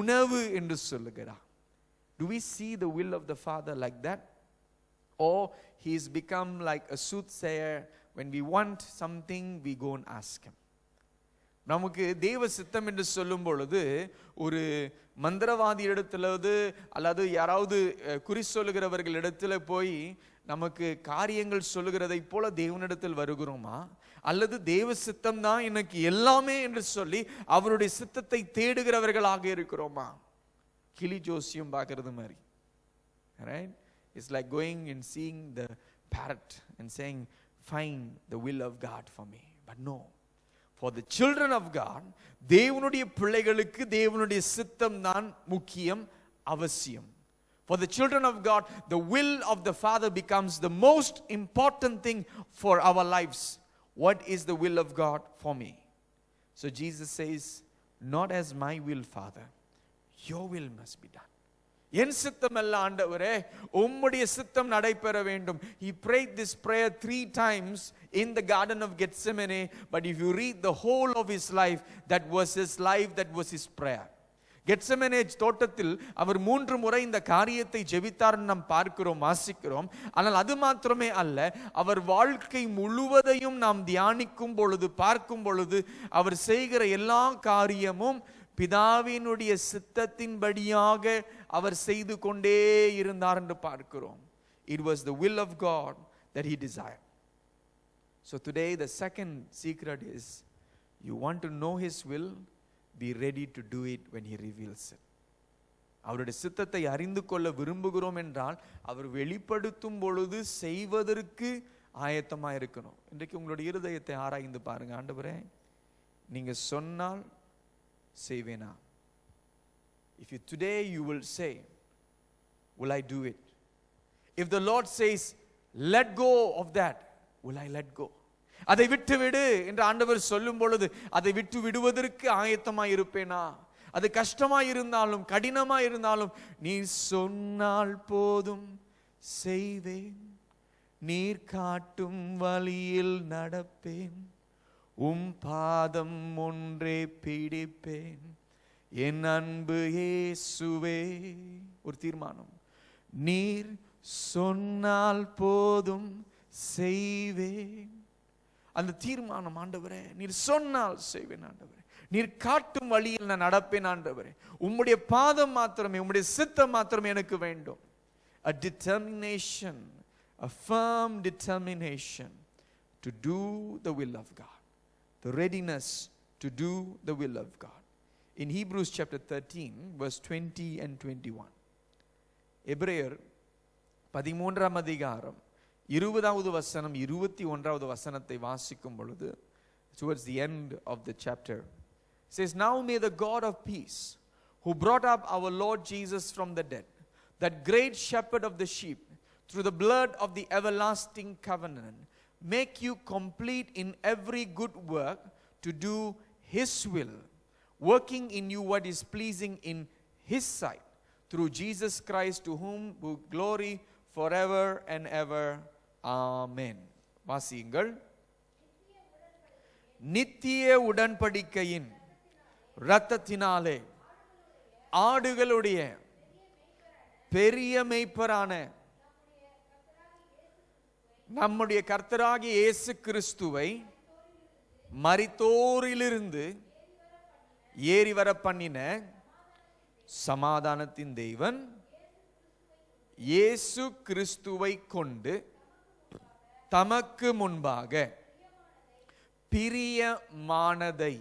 [SPEAKER 1] உணவு என்று சொல்லுகிறார். Do we see the will of the Father like that? Or he's become like a soothsayer, when we want something we go and ask him. நமக்கு தேவ சித்தம் என்று சொல்லும் பொழுது ஒரு மந்திரவாதி இடத்துல அல்லது யாராவது குறி சொல்லுகிறவர்கள் இடத்துல போய் நமக்கு காரியங்கள் சொல்லுகிறதை போல தேவனிடத்தில் வருகிறோமா, அல்லது தேவ சித்தம் தான் எனக்கு எல்லாமே என்று சொல்லி அவருடைய சித்தத்தை தேடுகிறவர்களாக இருக்கிறோமா? கிளி ஜோசியம் பார்க்கறது மாதிரி, right? It's like going and seeing the parrot and saying, find the will of God for me. But no, for the children of God, தேவனுடைய பிள்ளைகளுக்கு தேவனுடைய சித்தம் தான் முக்கியம், அவசியம். For the children of God, the will of the Father becomes the most important thing for our lives. What is the will of God for me? So Jesus says, not as my will, Father, your will must be done. என் சித்தம் அல்ல ஆண்டவரே, உம்முடைய சித்தம் நடைபெற வேண்டும். He prayed this prayer 3 times in the Garden of Gethsemane, but if you read the whole of his life, that was his life, that was his prayer. Gethsemane தோட்டத்தில் அவர் 3 முறை இந்த காரியத்தை ஜெபித்தார் நாம் பார்க்கிறோம், வாசிக்கிறோம். ஆனால் அது மாத்திரமே அல்ல, அவர் வாழ்க்கை முழுவதையும் நாம் தியானிக்கும் பொழுது, பார்க்கும் பொழுது, அவர் செய்கிற எல்லா காரியமும் பிதாவினுடைய சித்தத்தின்படியாக அவர் செய்து கொண்டே இருந்தார் என்று பார்க்கிறோம். It was the will of God that he desired. So today the second secret is, you want to know his will, be ready to do it when he reveals it. அவருடைய சித்தத்தை அறிந்து கொள்ள விரும்புகிறோம் என்றால் அவர் வெளிப்படுத்தும் பொழுது செய்வதற்கு ஆயத்தமாக இருக்கணும். இன்றைக்கு உங்களுடைய இருதயத்தை ஆராய்ந்து பாருங்க. ஆண்டவரே, நீங்க சொன்னால் செய்வேனா? If you today you will say, will I do it? If the Lord says, let go of that, will I let go? அதை விட்டு விடு என்று ஆண்டவர் சொல்லும் பொழுது அதை விட்டு விடுவதற்கு ஆயத்தமாய் இருப்பேனா? அது கஷ்டமாய் இருந்தாலும் கடினமாய் இருந்தாலும், நீர் சொன்னால் போதும் செய்வேன், நீர் காட்டும் வழியில் நடப்பேன், உம் பாதம் ஒன்றே பிடிப்பேன், என் அன்பு இயேசுவே. ஒரு தீர்மானம், நீர் சொன்னால் போதும் செய்வேன். அந்த தீர்மானம், ஆண்டவரே நீர் சொன்னால் செய்வேன், ஆண்டவரே நீர் காட்டும் வழியில் நான் நடப்பேன், ஆண்டவரே உம்முடைய பாதம் மாத்திரமே, உம்முடைய சித்தம் மாத்திரமே எனக்கு வேண்டும். A determination, a firm determination to do the will of God, the readiness to do the will of God. In Hebrews chapter 13 verse 20 and 21, எபிரேயர் 13ஆம் அதிகாரம் 20வது வசனம் 21வது வசனத்தை வாசிக்கும் பொழுது, towards the end of the chapter, it says, "Now may the God of peace, who brought up our Lord Jesus from the dead, that great shepherd of the sheep, through the blood of the everlasting covenant, make you complete in every good work to do His will, working in you what is pleasing in His sight, through Jesus Christ, to whom be glory forever and ever. Amen." வாசியுங்கள். நித்திய உடன்படிக்கையின் இரத்தத்தினாலே ஆடுகளுடைய பெரிய மேய்ப்பரான நம்முடைய கர்த்தராகிய இயேசு கிறிஸ்துவை மரித்தோரிலிருந்து ஏறி வர பண்ணின சமாதானத்தின் தேவன் இயேசு கிறிஸ்துவை கொண்டு தமக்கு முன்பாக பிரியமானதை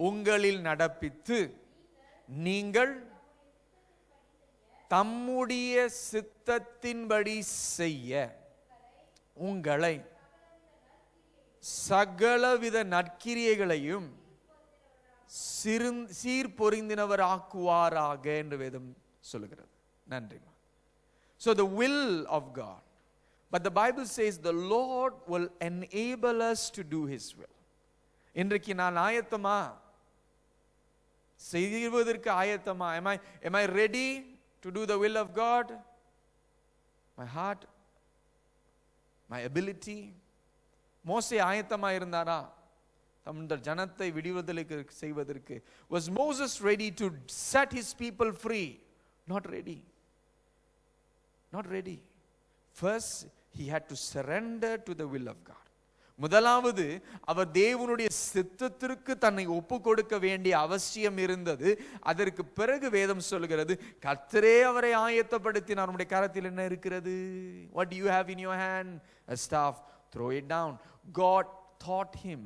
[SPEAKER 1] உங்களில் நடப்பித்து, நீங்கள் தம்முடைய சித்தத்தின்படி செய்ய உங்களை சகலவித நற்கிரியைகளையும் சீர்பொருந்தினவர் ஆக்குவாராக என்று வேதம் சொல்லுகிறது. நன்றி. So the will of God, but the Bible says the Lord will enable us to do His will. இன்றைக்கு நான் ஆயத்தமா, செய்வதற்கு ஆயத்தமா? Am I ready to do the will of God? My heart, my ability. மோசே ஆயத்தமா இருந்தாரா தம்முடைய ஜனத்தை விடுதலைக்கு செய்வதற்கு? Was Moses ready to set his people free? Not ready. Not ready. First he had to surrender to the will of God. முதலாவது அவர் தேவனுடைய சித்தத்திற்கு தன்னை ஒப்பு கொடுக்க வேண்டிய அவசியம் இருந்தது. அதற்கு பிறகு வேதம் சொல்கிறது, கர்த்தரே அவரை ஆயத்தப்படுத்தினார். நம்முடைய கரத்தில் என்ன இருக்கிறது? What do you have in your hand? A staff. Throw it down. God taught him.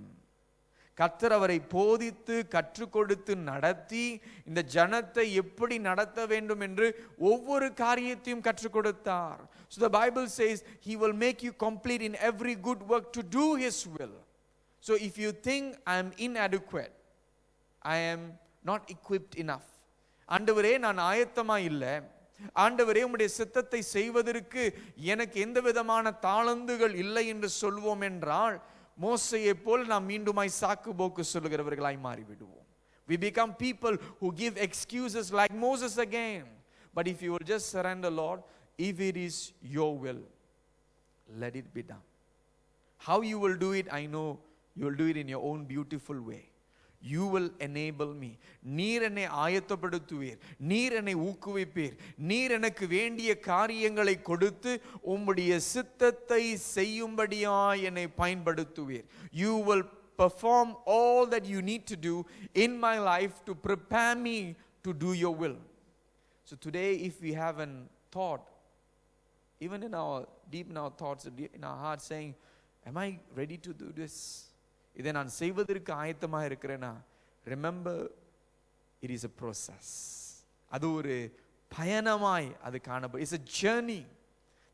[SPEAKER 1] கர்த்தர் அவரை போதித்து கற்றுக் கொடுத்து நடத்தி இந்த ஜனத்தை எப்படி நடத்த வேண்டும் என்று ஒவ்வொரு காரியத்தையும் கற்றுக் கொடுத்தார். So the Bible says He will make you complete in every good work to do His will. So if you think I am inadequate, I am not equipped enough, ஆண்டவரே நான் ஆயத்தமா இல்லை, ஆண்டவரே உம்முடைய சித்தத்தை செய்வதற்கு எனக்கு எந்த விதமான தாளந்துகள் இல்லை என்று சொல்வோம் என்றால், மோசேயை போல் நாம் மீண்டுமாய் சாக்கு போக்கு சொல்லுகிறவர்களாய் மாறிவிடுவோம். We become people who give excuses like Moses again. But if you will just surrender, Lord, if it is your will, let it be done. How you will do it, I know you will do it in your own beautiful way. You will enable me. நீர் என்னை ஆயத்தப்படுத்துவீர், நீர் என்னை ஊக்குவிப்பீர், நீர் எனக்கு வேண்டிய காரியங்களை கொடுத்து உம்முடைய சித்தத்தை செய்யும்படியாய் என்னை பயன்படுத்துவீர். You will perform all that you need to do in my life to prepare me to do your will. So today, if we have a thought, even in our deep in our thoughts, in our heart, saying, am I ready to do this? இதை நான் செய்வதற்கு ஆயத்தமாக இருக்கிறேனா? Remember, it is a process. அது ஒரு பயணமாய் அது காணப்படும். It's a journey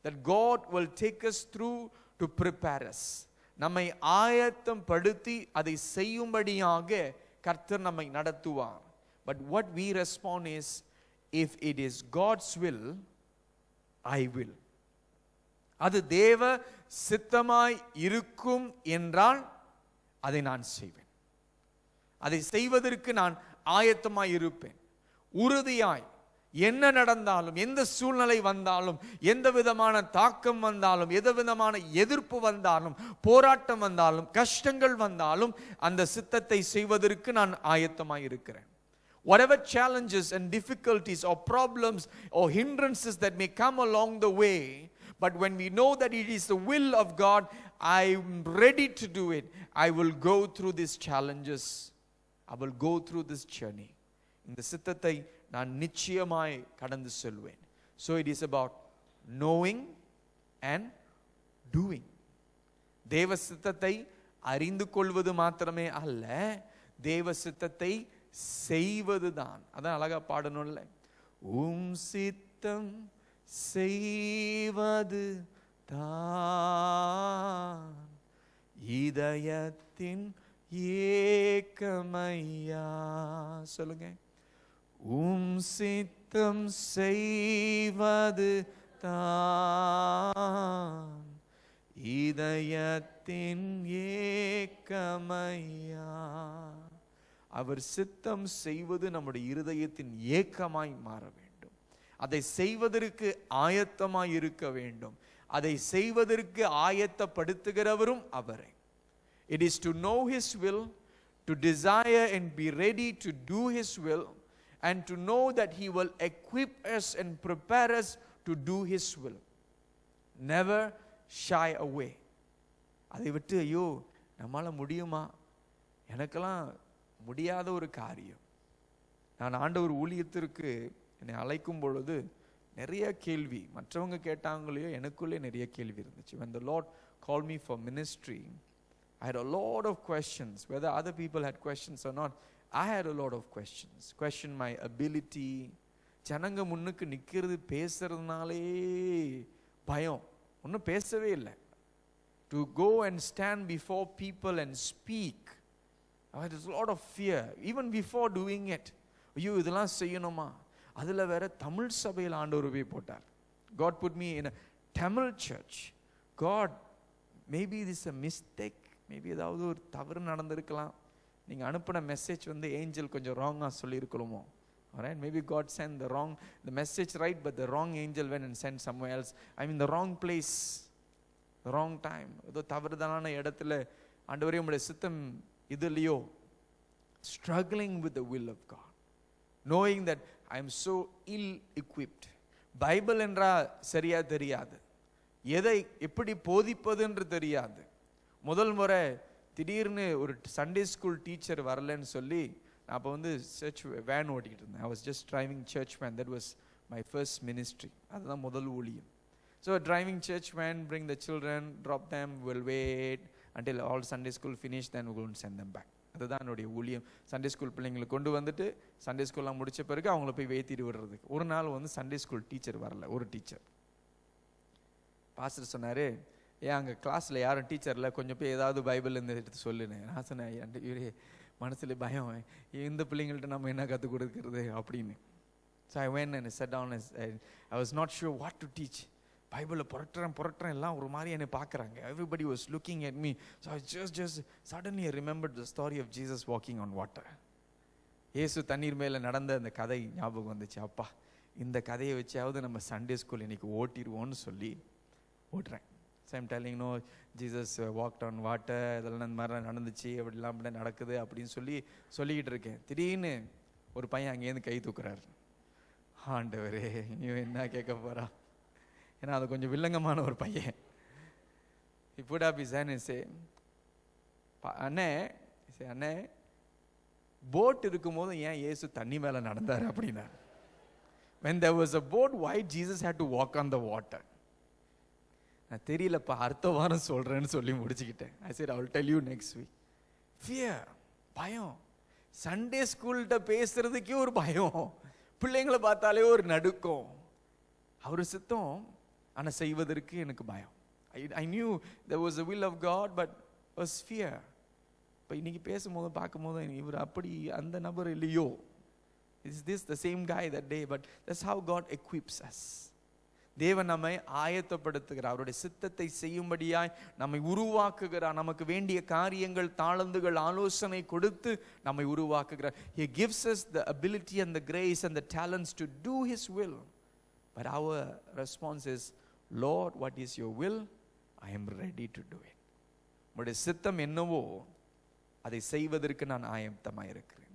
[SPEAKER 1] that God will take us through to prepare us. நம்மை ஆயத்தம் படுத்தி அதை செய்யும்படியாக கர்த்தர் நம்மை நடத்துவார். But what we respond is, if it is God's will, I will. அது தேவ சித்தமாய் இருக்கும் என்றால் அதை நான் செய்வேன். அதை செய்வதற்கு நான் ஆயத்தமாய் இருப்பேன். உறுதியாய் என்ன நடந்தாலும், எந்த சூழ்நிலை வந்தாலும், எந்த விதமான தாக்கம் வந்தாலும், எந்த விதமான எதிர்ப்பு வந்தாலும், போராட்டம் வந்தாலும், கஷ்டங்கள் வந்தாலும் அந்த சித்தத்தை செய்வதற்கு நான் ஆயத்தமாய் இருக்கிறேன். Whatever challenges and difficulties or problems or hindrances that may come along the way, but when we know that it is the will of God, I am ready to do it. I will go through these challenges. I will go through this journey. இந்த சித்தத்தை நான் நிச்சயமாய் கடந்து செல்வேன். So it is about knowing and doing. தேவ சித்தத்தை அறிந்து கொள்வது மாத்திரமே அல்ல, தேவ சித்தத்தை செய்வதுதான். அதான் அழகா பாடணும்ல, உம் சித்தம் செய்வது தான் இதயத்தின் ஏக்கமையா. சொல்லுங்க. உம் சித்தம் செய்வது தான் இதயத்தின் ஏக்கமையா. அவர் சித்தம் செய்வது நம்முடைய இருதயத்தின் ஏக்கமாய் மாற வேண்டும். அதை செய்வதற்கு ஆயத்தமாய் இருக்க வேண்டும். அதை செய்வதற்கு ஆயத்தப்படுத்துகிறவரும் அவரே. It is to know His will, to desire and be ready to do His will, and to know that He will equip us and prepare us to do His will. Never shy away. அதை விட்டு ஐயோ நம்மால முடியுமா, எனக்கெல்லாம் முடியாத ஒரு காரியம். நான் ஆண்டவர் ஊழியத்திற்கு என்னை அழைக்கும் பொழுது நிறைய கேள்வி, மற்றவங்க கேட்டாங்களையோ எனக்குள்ளே நிறைய கேள்வி இருந்துச்சு. When the Lord called me for ministry, I had a lot of questions. Whether other people had questions or not, I had a lot of questions. Question my ability. ஜனங்க முன்னுக்கு நிக்கிறது பேசுறதுனாலே பயம், ஒன்றும் பேசவே இல்லை. To go and stand before people and speak, there's a lot of fear even before doing it. ஐயோ இதெல்லாம் செய்யணுமா? அதுல வேற தமிழ் சபையில் ஆண்டவர் போய் போட்டார். God put me in a Tamil church. God, maybe this is a mistake, maybe ஏதாவது ஒரு தவறு நடந்திருக்கலாம். நீங்க அனுப்பின மெசேஜ் வந்து ஏஞ்சல் கொஞ்சம் ராங்கா சொல்லியிருக்கணுமோ. Alright, maybe God sent the message right, but the wrong angel went and sent somewhere else. I'm in the wrong place, the wrong time. ஏதோ தவறுதலான இடத்துல ஆண்டவரே உம்முடைய சித்தம் இதுலையோ. Struggling with the will of God, knowing that I am so ill-equipped. Bible என்றா சரியா தெரியாது, எதை எப்படி போதிப்பது என்று தெரியாது. முதல் முறை திடீர்னு ஒரு சண்டே ஸ்கூல் டீச்சர் வரலன்னு சொல்லி நான் அப்போ வந்து சர்ச் வேன் ஓட்டிக்கிட்டு இருந்தேன். I was just driving church van. That was my first ministry. அதுதான் முதல் ஊழியம். So driving church van, bring the children, drop them, we'll wait until all Sunday school finish, then we'll go and send them back. அதுதான் என்னுடைய ஊழியம். சண்டே ஸ்கூல் பிள்ளைங்களை கொண்டு வந்துட்டு சண்டே ஸ்கூல்லாம் முடிச்ச பிறகு அவங்கள போய் ஏற்றிட்டு விடுறதுக்கு. ஒரு நாள் வந்து சண்டே ஸ்கூல் டீச்சர் வரல, ஒரு டீச்சர். பாஸ்டர் சொன்னார், ஏன் அங்கே கிளாஸில் யாரும் டீச்சர் இல்லை, கொஞ்சம் போய் ஏதாவது பைபிள் இருந்து எடுத்து சொல்லுன்னு. நான் சொன்னேன், இவரே மனசில் பயம், இந்த பிள்ளைங்கள்ட்ட நம்ம என்ன கற்றுக் கொடுக்கறது அப்படின்னு. So I went and I sat down and I was not sure what to teach. பைபிளில் புரட்டுறேன் எல்லாம் ஒரு மாதிரி என்னை பார்க்குறாங்க. Everybody was looking at me. So I just suddenly I remembered the story of Jesus walking on water. இயேசு தண்ணீர் மேலே நடந்த அந்த கதை ஞாபகம் வந்துச்சு. அப்பா, இந்த கதையை வச்சாவது நம்ம சண்டே ஸ்கூல் இன்னைக்கு ஓட்டிடுவோன்னு சொல்லி ஓட்டுறேன். So I'm telling, no, Jesus walked on water, இதெல்லாம் இந்த மாதிரிலாம் நடந்துச்சு, அப்படிலாம் அப்படி நடக்குது அப்படின்னு சொல்லிக்கிட்டு இருக்கேன். திடீர்னு ஒரு பையன் அங்கேருந்து கை தூக்குறாரு. ஆண்டவரே, இவன் என்ன கேட்க போறா? ஏன்னா அது கொஞ்சம் வில்லங்கமான ஒரு பையன். He put up his hand and say, அண்ணே போட் இருக்கும்போது ஏன் இயேசு தண்ணி மேல நடந்தாரு அப்படின்னா. When there was a boat, why Jesus had to walk on the water? நான் தெரியலப்பா, அடுத்த வாரம் சொல்றேன்னு சொல்லி முடிச்சுக்கிட்டேன். I said, I will tell you next week. Fear, பயம். சண்டே ஸ்கூல்கிட்ட பேசுறதுக்கே ஒரு பயம், பிள்ளைங்களை பார்த்தாலே ஒரு நடுக்கம். அவர் சித்தம் ஆனா செய்வதற்கு எனக்கு பயம். I knew there was a will of God, but was fear. இப்போ இன்னைக்கு பேசும்போது பார்க்கும்போது இவர் அப்படி அந்த நபர் இல்லையோ. Is this the same guy that day? But that's how God equips us. தேவன் நம்மை ஆயத்தப்படுத்துகிறார், அவருடைய சித்தத்தை செய்யும்படியாய் நம்மை உருவாக்குகிறார். நமக்கு வேண்டிய காரியங்கள், தாளந்துகள், ஆலோசனை கொடுத்து நம்மை உருவாக்குகிறார். He gives us the ability and the grace and the talents to do His will. But our response is, Lord, what is your will? I am ready to do it. உம்முடைய சித்தம் என்னவோ அதை செய்வதற்கு நான் ஆயத்தமாக இருக்கிறேன்.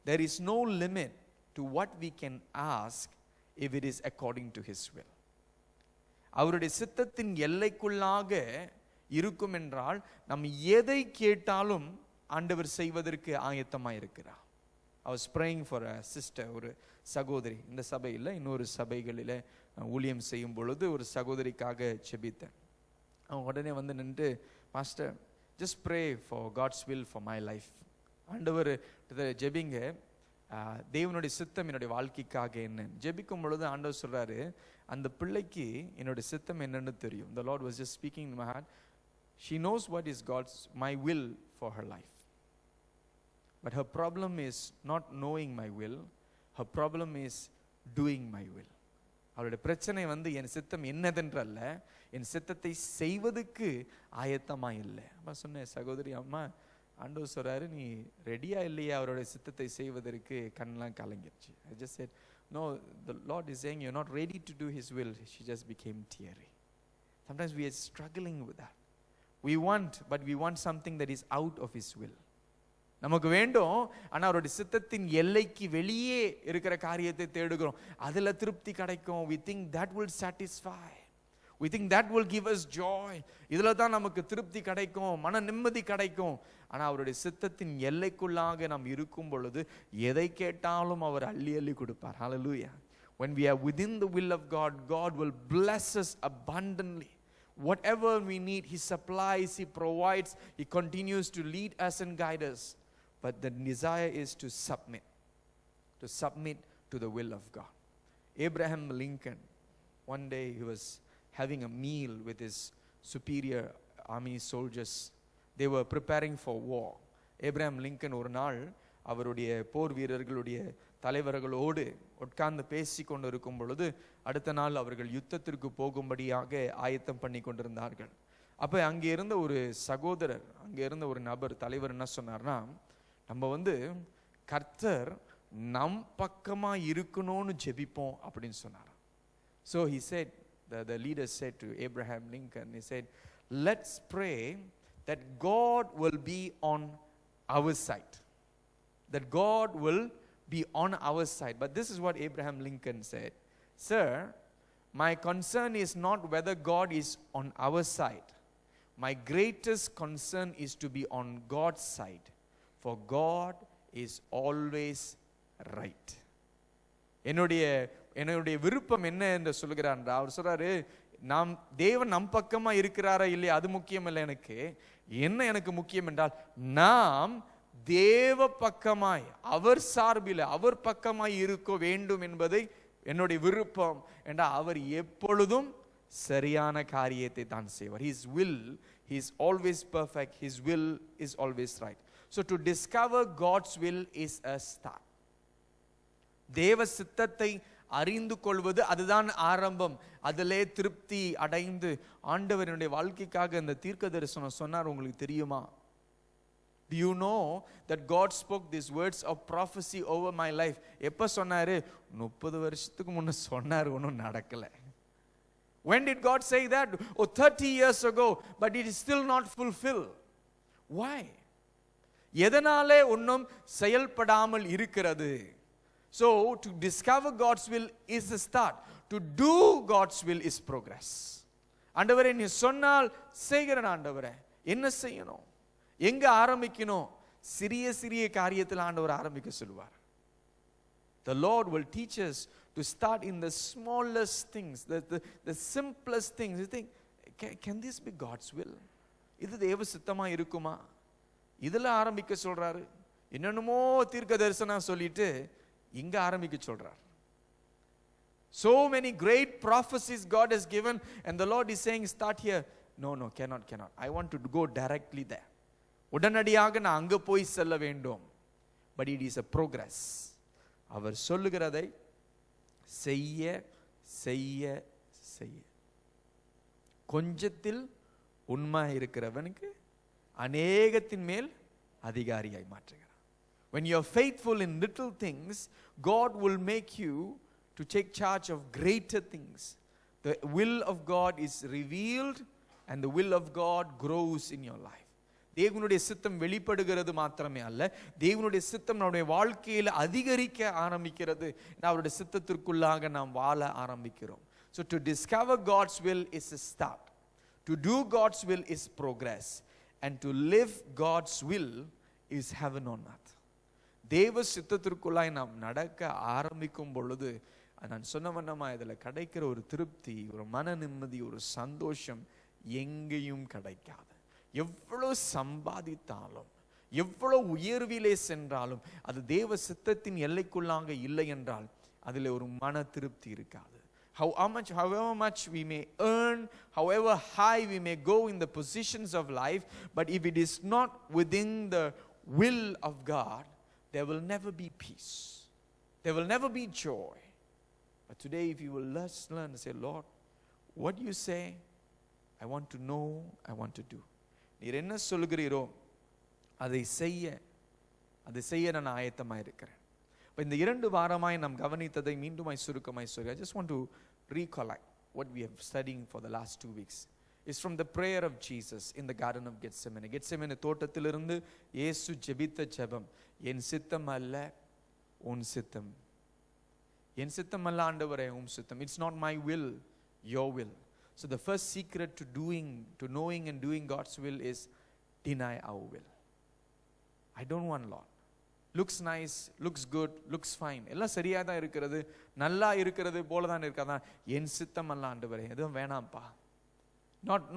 [SPEAKER 1] There is no limit to what we can ask if it is according to His will. அவருடைய சித்தத்தின் எல்லைக்குள்ளாக இருக்கும் என்றால் நம்ம எதை கேட்டாலும் ஆண்டவர் செய்வதற்கு ஆயத்தமாக இருக்கிறார். I was praying for a sister, ஒரு சகோதரி. இந்த சபையில் இன்னொரு சபைகளில் ஊழியம் செய்யும் பொழுது ஒரு சகோதரிக்காக ஜெபித்தேன். அவங்க உடனே வந்து நின்று, pastor, just pray for God's will for my life. ஆண்டவர் ஜெபிங்க, தேவனுடைய சித்தம் என்னுடைய வாழ்க்கைக்காக என்ன. ஜெபிக்கும் பொழுது ஆண்டவர் சொல்றாரு, அந்த பிள்ளைக்கு என்னோட சித்தம் என்னன்னு தெரியும். The Lord was just speaking in my heart. She knows what is my will for her life. But her problem is not knowing my will. Her problem is doing my will. அவளுடைய பிரச்சனை என் சித்தம் என்னதென்றல்ல, என் சித்தத்தை செய்வதற்கு ஆயத்தமா இல்லை. அம்மா சொன்னேன், சகோதரி அம்மா ஆண்டவர் சொல்றாரு, நீ ரெடியா இல்லையா அவருடைய சித்தத்தை செய்வதற்கு? கண்ணெல்லாம் கலங்கிருச்சு. I just said, no, the Lord is saying you're not ready to do his will. She just became teary. Sometimes we are struggling with that. We want something that is out of his will. நமக்கு வேண்டும், ஆனா அவருடைய சித்தத்தின் எல்லைக்கு வெளியே இருக்கிற காரியத்தை தேடுகிறோம். அதுல திருப்தி கிடைக்கும். We think that will satisfy. We think that will give us joy. இதுல தான் நமக்கு திருப்தி கிடைக்கும், மன நிம்மதி கிடைக்கும். ஆனா அவருடைய சித்தத்தின் எல்லைக்குள்ளாக நாம் இருக்கும் பொழுது எதை கேட்டாலும் அவர் அள்ளி அள்ளி கொடுப்பார். Hallelujah. When we are within the will of God, God will bless us abundantly. Whatever we need, he supplies, he provides, he continues to lead us and guide us. But the desire is to submit to the will of God. Abraham Lincoln, one day he was having a meal with his superior army soldiers. They were preparing for war. Abraham Lincoln ஒரு நாள் அவருடைய போர் வீரர்களுடைய தலைவர்களோடு உட்கார்ந்து பேசி கொண்டு இருக்கும் பொழுது, அடுத்த நாள் அவர்கள் யுத்தத்திற்கு போகும்படியாக ஆயத்தம் பண்ணி கொண்டிருந்தார்கள். அப்போ அங்கே இருந்த ஒரு சகோதரர், அங்கே இருந்த ஒரு நபர், தலைவர் என்ன சொன்னார்னா, நம்ம கர்த்தர் நம் பக்கமா இருக்கணும்னு ஜெபிப்போம் அப்படின்னு சொன்னார். So he said, the leader said to Abraham Lincoln, he said, let's pray that God will be on our side. That God will be on our side. But this is what Abraham Lincoln said. Sir, my concern is not whether God is on our side. My greatest concern is to be on God's side. For God is always right. என்னுடைய விருப்பம் என்ன என்று சொல்லுகிறார். அவர் சொல்றாரு, தேவன் நம் பக்கமா இருக்கிறாரா இல்லையா அது முக்கியம் இல்லை எனக்கு. எனக்கு முக்கியம் என்றால் நாம் தேவ பக்கமாய், அவர் சார்பில், அவர் பக்கமாய் இருக்க வேண்டும் என்பதை என்னுடைய விருப்பம் என்றால் அவர் எப்பொழுதும் சரியான காரியத்தை தான் செய்வார். His will, he is always perfect. His will is always right. So to discover God's will is a start. தேவ சித்தத்தை அறிந்து கொள்வது அதுதான் ஆரம்பம். அதிலே திருப்தி அடைந்து ஆண்டவருடைய வாழ்க்கைக்காக இந்த தீர்க்க தரிசனம் சொன்னார். உங்களுக்கு தெரியுமா? Do you know that God spoke these words of prophecy over my life? எப்ப சொன்னாரு? 30 வருஷத்துக்கு முன்ன சொன்னார், ஒன்றும் நடக்கல. When did God say that? 30 years ago, but it is still not fulfilled. Why? எதனாலே ஒன்றும் செயல்படாமல் இருக்கிறது? So to discover God's will is the start. To do God's will is progress. ஆண்டவரே நீ சொன்னால் செய்கிறேன். ஆண்டவரே என்ன செய்யணும், எங்க ஆரம்பிக்கணும்? சிறிய சிறிய காரியத்தில் ஆண்டவர் ஆரம்பிக்க சொல்லுவார். The Lord will teach us to start in the smallest things, the simplest things. You think, can this be God's will? இது தேவ சித்தமா இருக்குமா? இதுல ஆரம்பிக்க சொல்றாரு. என்னென்னமோ தீர்க்க தரிசனம் சொல்லிட்டு இங்க ஆரம்பிக்க சொல்றார். So many great prophecies God has given and the Lord is saying start here. No, cannot. I want to go directly there. உடனடியாக நான் அங்க போய் செல்ல வேண்டும். But it is a progress. அவர் சொல்லுகிறதை செய்ய செய்ய செய்ய, கொஞ்சத்தில் உண்மை இருக்கிறவனுக்கு அநேகத்தின் மேல் அதிகாரியாய் மாற்றுகிறார். When you are faithful in little things, God will make you to take charge of greater things. The will of God is revealed and the will of God grows in your life. தேவனுடைய சித்தம் வெளிப்படுகிறது மாத்திரமே அல்ல, தேவனுடைய சித்தம் நம்முடைய வாழ்க்கையில் அதிகரிக்க ஆரம்பிக்கிறது. அவருடைய சித்தத்திற்குள்ளாக நாம் வாழ ஆரம்பிக்கிறோம். So to discover God's will is a start. To do God's will is progress. And to live God's will is heaven on earth. தேவ சித்தத்திற்குள்ளாய் நாம் நடக்க ஆரம்பிக்கும் பொழுது நான் சொன்ன வண்ணமா இதில் கிடைக்கிற ஒரு திருப்தி, ஒரு மன நிம்மதி, ஒரு சந்தோஷம் எங்கேயும் கிடைக்காது. எவ்வளவு சம்பாதித்தாலும், எவ்வளவு உயர்விலே சென்றாலும் அது தேவ சித்தத்தின் எல்லைக்குள்ளாக இல்லை என்றால் அதில் ஒரு மன திருப்தி இருக்காது. however much we may earn, however high we may go in the positions of life, but if it is not within the will of God, there will never be peace. There will never be joy. But today, if you will just learn to say, Lord, what you say, I want to know, I want to do. நீர் என்ன சொல்கிறீரோ அதை செய்ய நான் ஆயத்தமாக இருக்கிறேன். இப்போ இந்த 2 வாரமாய் நாம் கவனித்ததை மீண்டுமாய் சுருக்கமாய் சொல்லி, I just want to recollect what we have studying for the last 2 weeks. It's from the prayer of Jesus in the Garden of Gethsemane. Gethsemane தோட்டத்திலிருந்து இயேசு ஜெபித்த ஜெபம், என் சித்தம் அல்ல உன் சித்தம். என் சித்தம் அல்ல ஆண்டவரே உம் சித்தம். It's not my will, your will. So the first secret to knowing and doing God's will is deny our will. I don't want Lord. Looks nice, looks good, looks fine. எல்லாம் சரியா தான் இருக்கிறது, நல்லா இருக்கிறது போல தான் இருக்காதா. என் சித்தம் அல்ல ஆண்டவரே, எதுவும் வேணாம்ப்பா.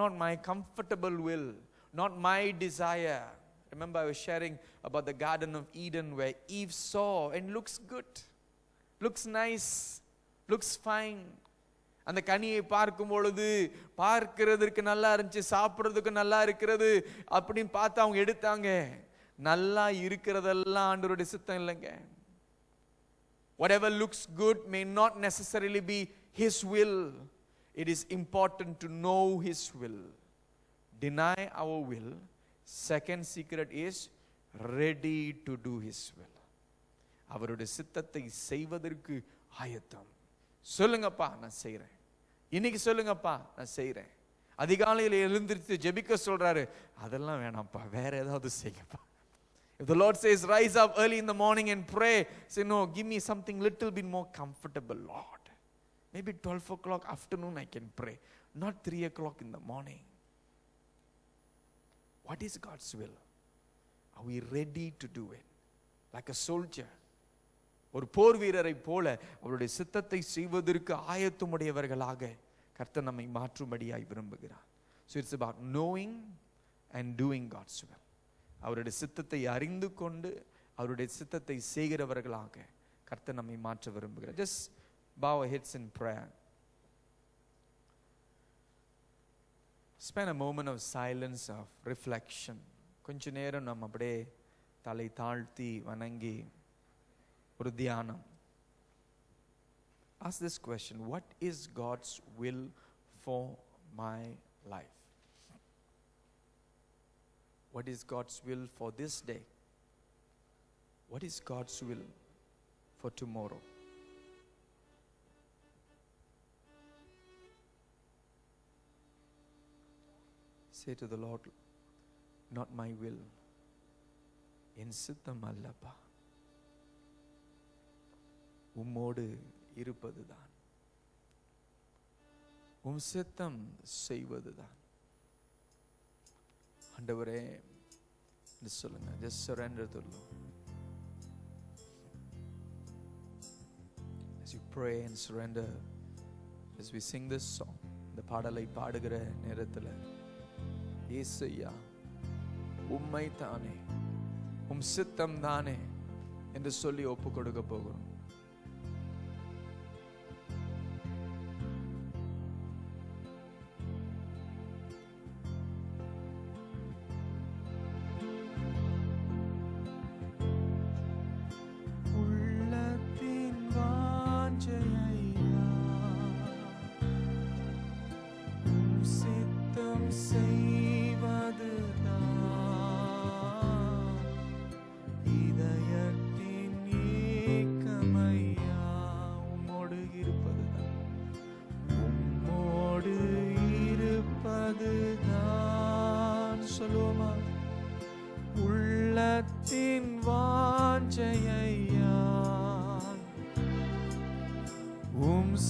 [SPEAKER 1] Not my comfortable will, not my desire. Remember I was sharing about the Garden of Eden where Eve saw and looks good, looks nice, looks fine. அந்த கனியை பார்க்கும் பொழுது பார்க்கிறதுக்கு நல்லா இருந்துச்சு, சாப்பிட்றதுக்கு நல்லா இருக்கிறது அப்படின்னு பார்த்து அவங்க எடுத்தாங்க. நல்லா இருக்கிறதெல்லாம் ஆண்டவருடைய சித்தம் இல்லைங்க. Whatever looks good may not necessarily be His will. It is important to know His will. Deny our will. Second secret is ready to do His will. அவருடைய சித்தத்தை செய்வதற்கு ஆயத்தம். சொல்லுங்கப்பா நான் செய்கிறேன், இன்னைக்கு சொல்லுங்கப்பா நான் செய்கிறேன். அதிகாலையில் எழுந்திருத்து ஜெபிக்க சொல்றாரு, அதெல்லாம் வேணாம்ப்பா, வேற ஏதாவது செய்யப்பா. If the Lord says rise up early in the morning and pray, say no, give me something little bit more comfortable, Lord. Maybe 12 o'clock afternoon I can pray, not 3 o'clock in the morning. What is God's will? Are we ready to do it? Like a soldier, ஒரு போர் வீரரை போல அவருடைய சித்தத்தை செய்வதற்கு ஆயத்தமுடையவர்களாக கர்த்தர் நம்மை மாற்றும்படியாய் விரும்புகிறார். So it's about knowing and doing God's will. அவருடைய சித்தத்தை அறிந்து கொண்டு அவருடைய சித்தத்தை செய்கிறவர்களாக கர்த்தர் நம்மை மாற்ற விரும்புகிறார். Just bow our heads in prayer. Spend a moment of silence, of reflection. கொஞ்ச நேரம் நம்ம அப்படியே தலை தாழ்த்தி வணங்கி ஒரு தியானம். Ask this question, what is God's will for my life? What is God's will for this day? What is God's will for tomorrow? Say to the Lord, not my will, என் சித்தம் அல்லப்பா, உம்மோடு இருப்பதுதான், உம் சித்தம் செய்வதுதான். ஆண்டவரே சொல்லுங்க, just surrender to the Lord. As you pray and surrender, as we sing this song, இந்த பாடலை பாடுகிற நேரத்தில் இயேசுயா உம்மை தானே உம் சித்தம் தானே என்று சொல்லி ஒப்பு கொடுக்க போகிறோம்.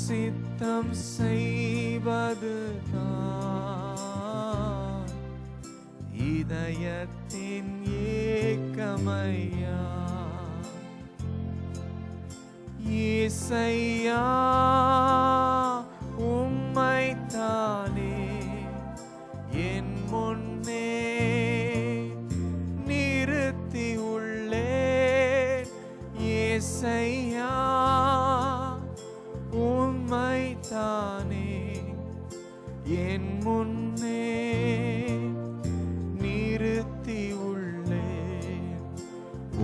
[SPEAKER 1] சித்தம் செய்வதுதான் இதயத்தின் ஏக்கமையா. இயேசையா உம்மைத்தானே என் முன்னே நிறுத்தி உள்ளேன். இயேசையா உம்மைத்தானே என் முன்னே நிறுத்தி உள்ளேன்.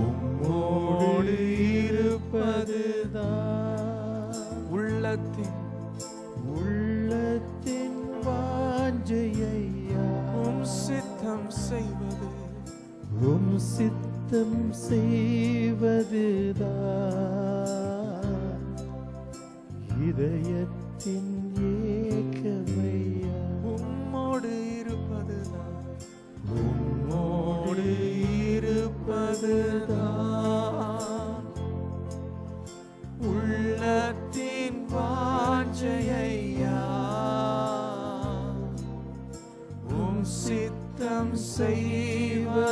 [SPEAKER 1] உம்மோடு இருப்பதுதான் உள்ளத்தின் வாஞ்சையா. உம் சித்தம் செய்வது, உம் சித்தம் செய்வதுதான் இதயத்தின் ஏக்கமையா. உம்மோடு இருப்பதுதான், உம்மோடு இருப்பதுதான் உள்ளத்தின் வாஞ்சையா. உம் சித்தம் செய்வதுதான்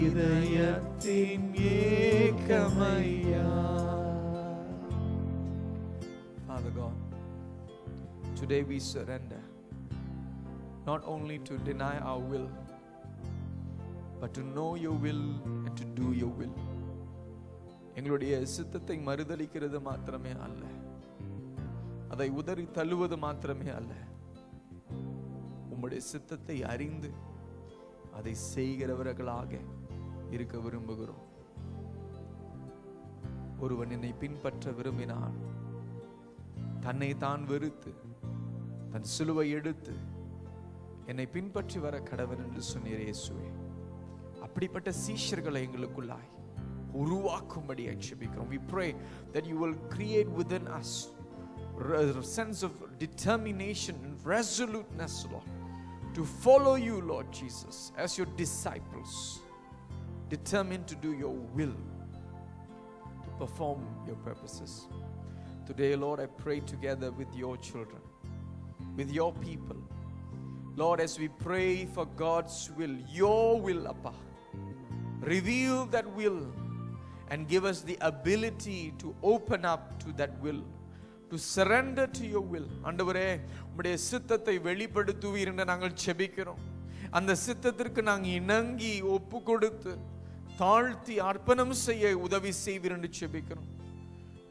[SPEAKER 1] இதயத்தின் ஏக்கமையா. Father God, today we surrender not only to deny our will, but to know your will and to do your will. எங்களுடைய சித்தத்தை மறுதலிக்கிறது மாத்திரமே அல்ல, அதை உதறி தள்ளுவது மாத்திரமே அல்ல, உம்முடைய சித்தத்தை அறிந்து அதை செய்கிறவர்களாக இருக்க விரும்புகிறோம். ஒருவன் என்னை பின்பற்ற விரும்பினான், தன்னை தான் வெறுத்து தன் சிலுவை எடுத்து என்னை பின்பற்றி வர கடவன் என்று சொன்னீர் இயேசுவே. அப்படிப்பட்ட சீஷர்களை எங்களுக்குள்ளாய் உருவாக்கும்படி ஜெபிக்கிறோம். We pray that you will create within us a sense of determination and resoluteness, Lord, to follow you, Lord Jesus, as your disciples, determined to do your will, to perform your purposes. Today, Lord, I pray together with your children, with your people, Lord, as we pray for God's will, your will, Appa, reveal that will and give us the ability to open up to that will, to surrender to your will. ஆண்டவரே, உம்முடைய சித்தத்தை வெளிப்படுத்துவீர் என்று நாங்கள் ஜெபிக்கிறோம். அந்த சித்தத்திற்கு நாங்கள் இணங்கி ஒப்பு கொடுத்து தாழ்த்தி அர்ப்பணம் செய்ய உதவி செய்வீர் என்று ஜெபிக்கிறோம்.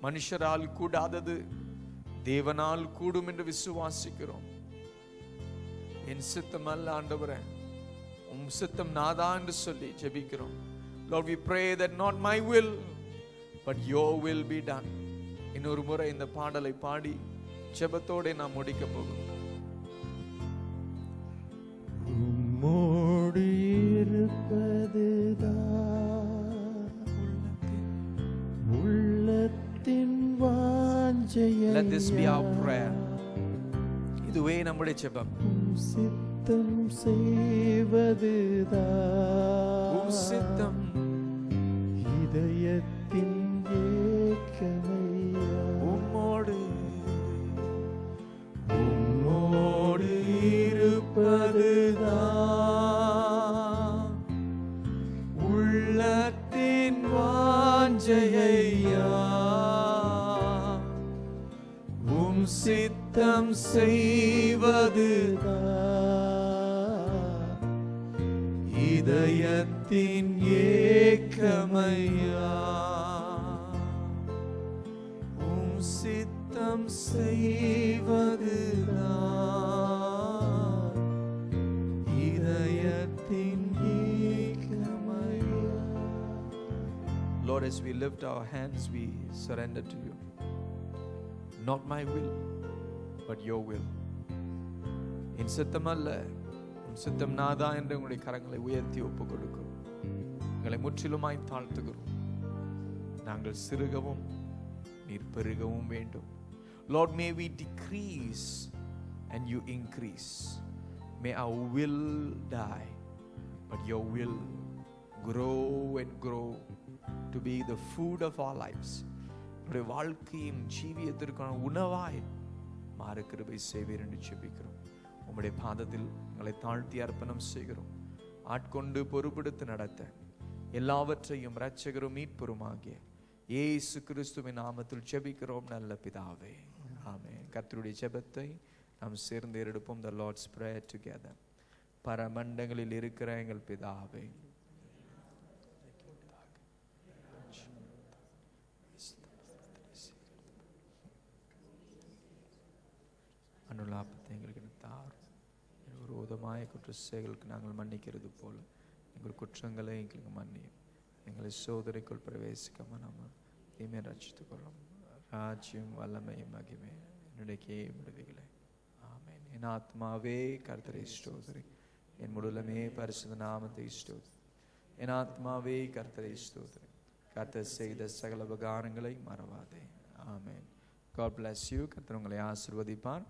[SPEAKER 1] மனுஷரால் கூடாதது தேவனால் கூடும் என்று விசுவாசிக்கிறோம். என் சித்தம் அல்ல ஆண்டவரே, உம் சித்தம் நாதா என்று சொல்லி ஜெபிக்கிறோம். Lord, we pray that not my will but your will be done. இன்னொரு முறை இந்த பாடலை பாடி ஜெபத்தோட நாம் முடிக்க போகிறோம். உம்மோடு இருப்பதுதான் உள்ளத்தின் வாஞ்சையா. Let this be our prayer. இதுவே நம்முடைய ஜெபம். சித்தம் செய்வதுதான் உம் சித்தம் இதயத்தின் ஏக்கமையா. உம்மோடு இருப்பதுதான் உள்ளத்தின் வாஞ்சையா. உம் சித்தம் செய்வதுதான் இதயத்தின் ஏக்கமையா. உம் சித்தம் செய்வதுதான் இதயத்தின் ஏக்கமையா. Lord, as we lift our hands, we surrender to you. Not my will but your will. என் சித்தம் அல்ல, உன் சித்தம் நாதா என்று உங்களுடைய கரங்களை உயர்த்தி ஒப்பு கொடுக்கிறோம். எங்களை முற்றிலுமாய் தாழ்த்துகிறோம். நாங்கள் சிறுகவும் நீர் பெருகவும் வேண்டும். Lord, may we decrease and you increase. May our will die but your will grow and grow to be the food of our lives. நம்முடைய வாழ்க்கையின் ஜீவியத்திற்கான உணவாய் மாற கிருபை செய்வீர் என்று ஜெபிக்கிறோம். உம்முடைய பாதத்தில் எங்களை தாழ்த்தி அர்ப்பணம் செய்கிறோம். ஆட்கொண்டு பொறுப்படுத்தி நடத்த எல்லாவற்றையும் இரட்சகரும் மீட்பருமாகிய இயேசு கிறிஸ்துவின் நாமத்தில் ஜெபிக்கிறோம் நல்ல பிதாவே, ஆமென். கர்த்தருடைய ஜெபத்தை நாம் சேர்ந்து எடுப்போம். The Lord's Prayer together. பரமண்டங்களில் இருக்கிற எங்கள் பிதாவே, பாப்பத்தை எங்களுக்கு தாரும். விரோதമായ குற்ற செயல்களுக்கு நாங்கள் மன்னிக்கிறது போல எங்கள் குற்றங்களை எங்களுக்கு மன்னியும். எங்களை சோதனைக்குள் பிரவேசிக்காம நம்ம தீமை ரட்சித்துக் கொள்ளும். ராஜ்யம் வல்லமை மகிமை என்னுடைய விடுவிகளை. ஆமென். என் ஆத்மாவே கர்த்தரை ஸ்தோத்திரி, என் முழுலமே பரிசுத்த நாமத்தை ஸ்தோத்திரி. என் ஆத்மாவே கர்த்தரை ஸ்தோத்திரி, கர்த்தர் செய்த சகல உபகாரங்களை மறவாதே. ஆமென். God bless you. கர்த்தர் உங்களை ஆசீர்வதிப்பார்.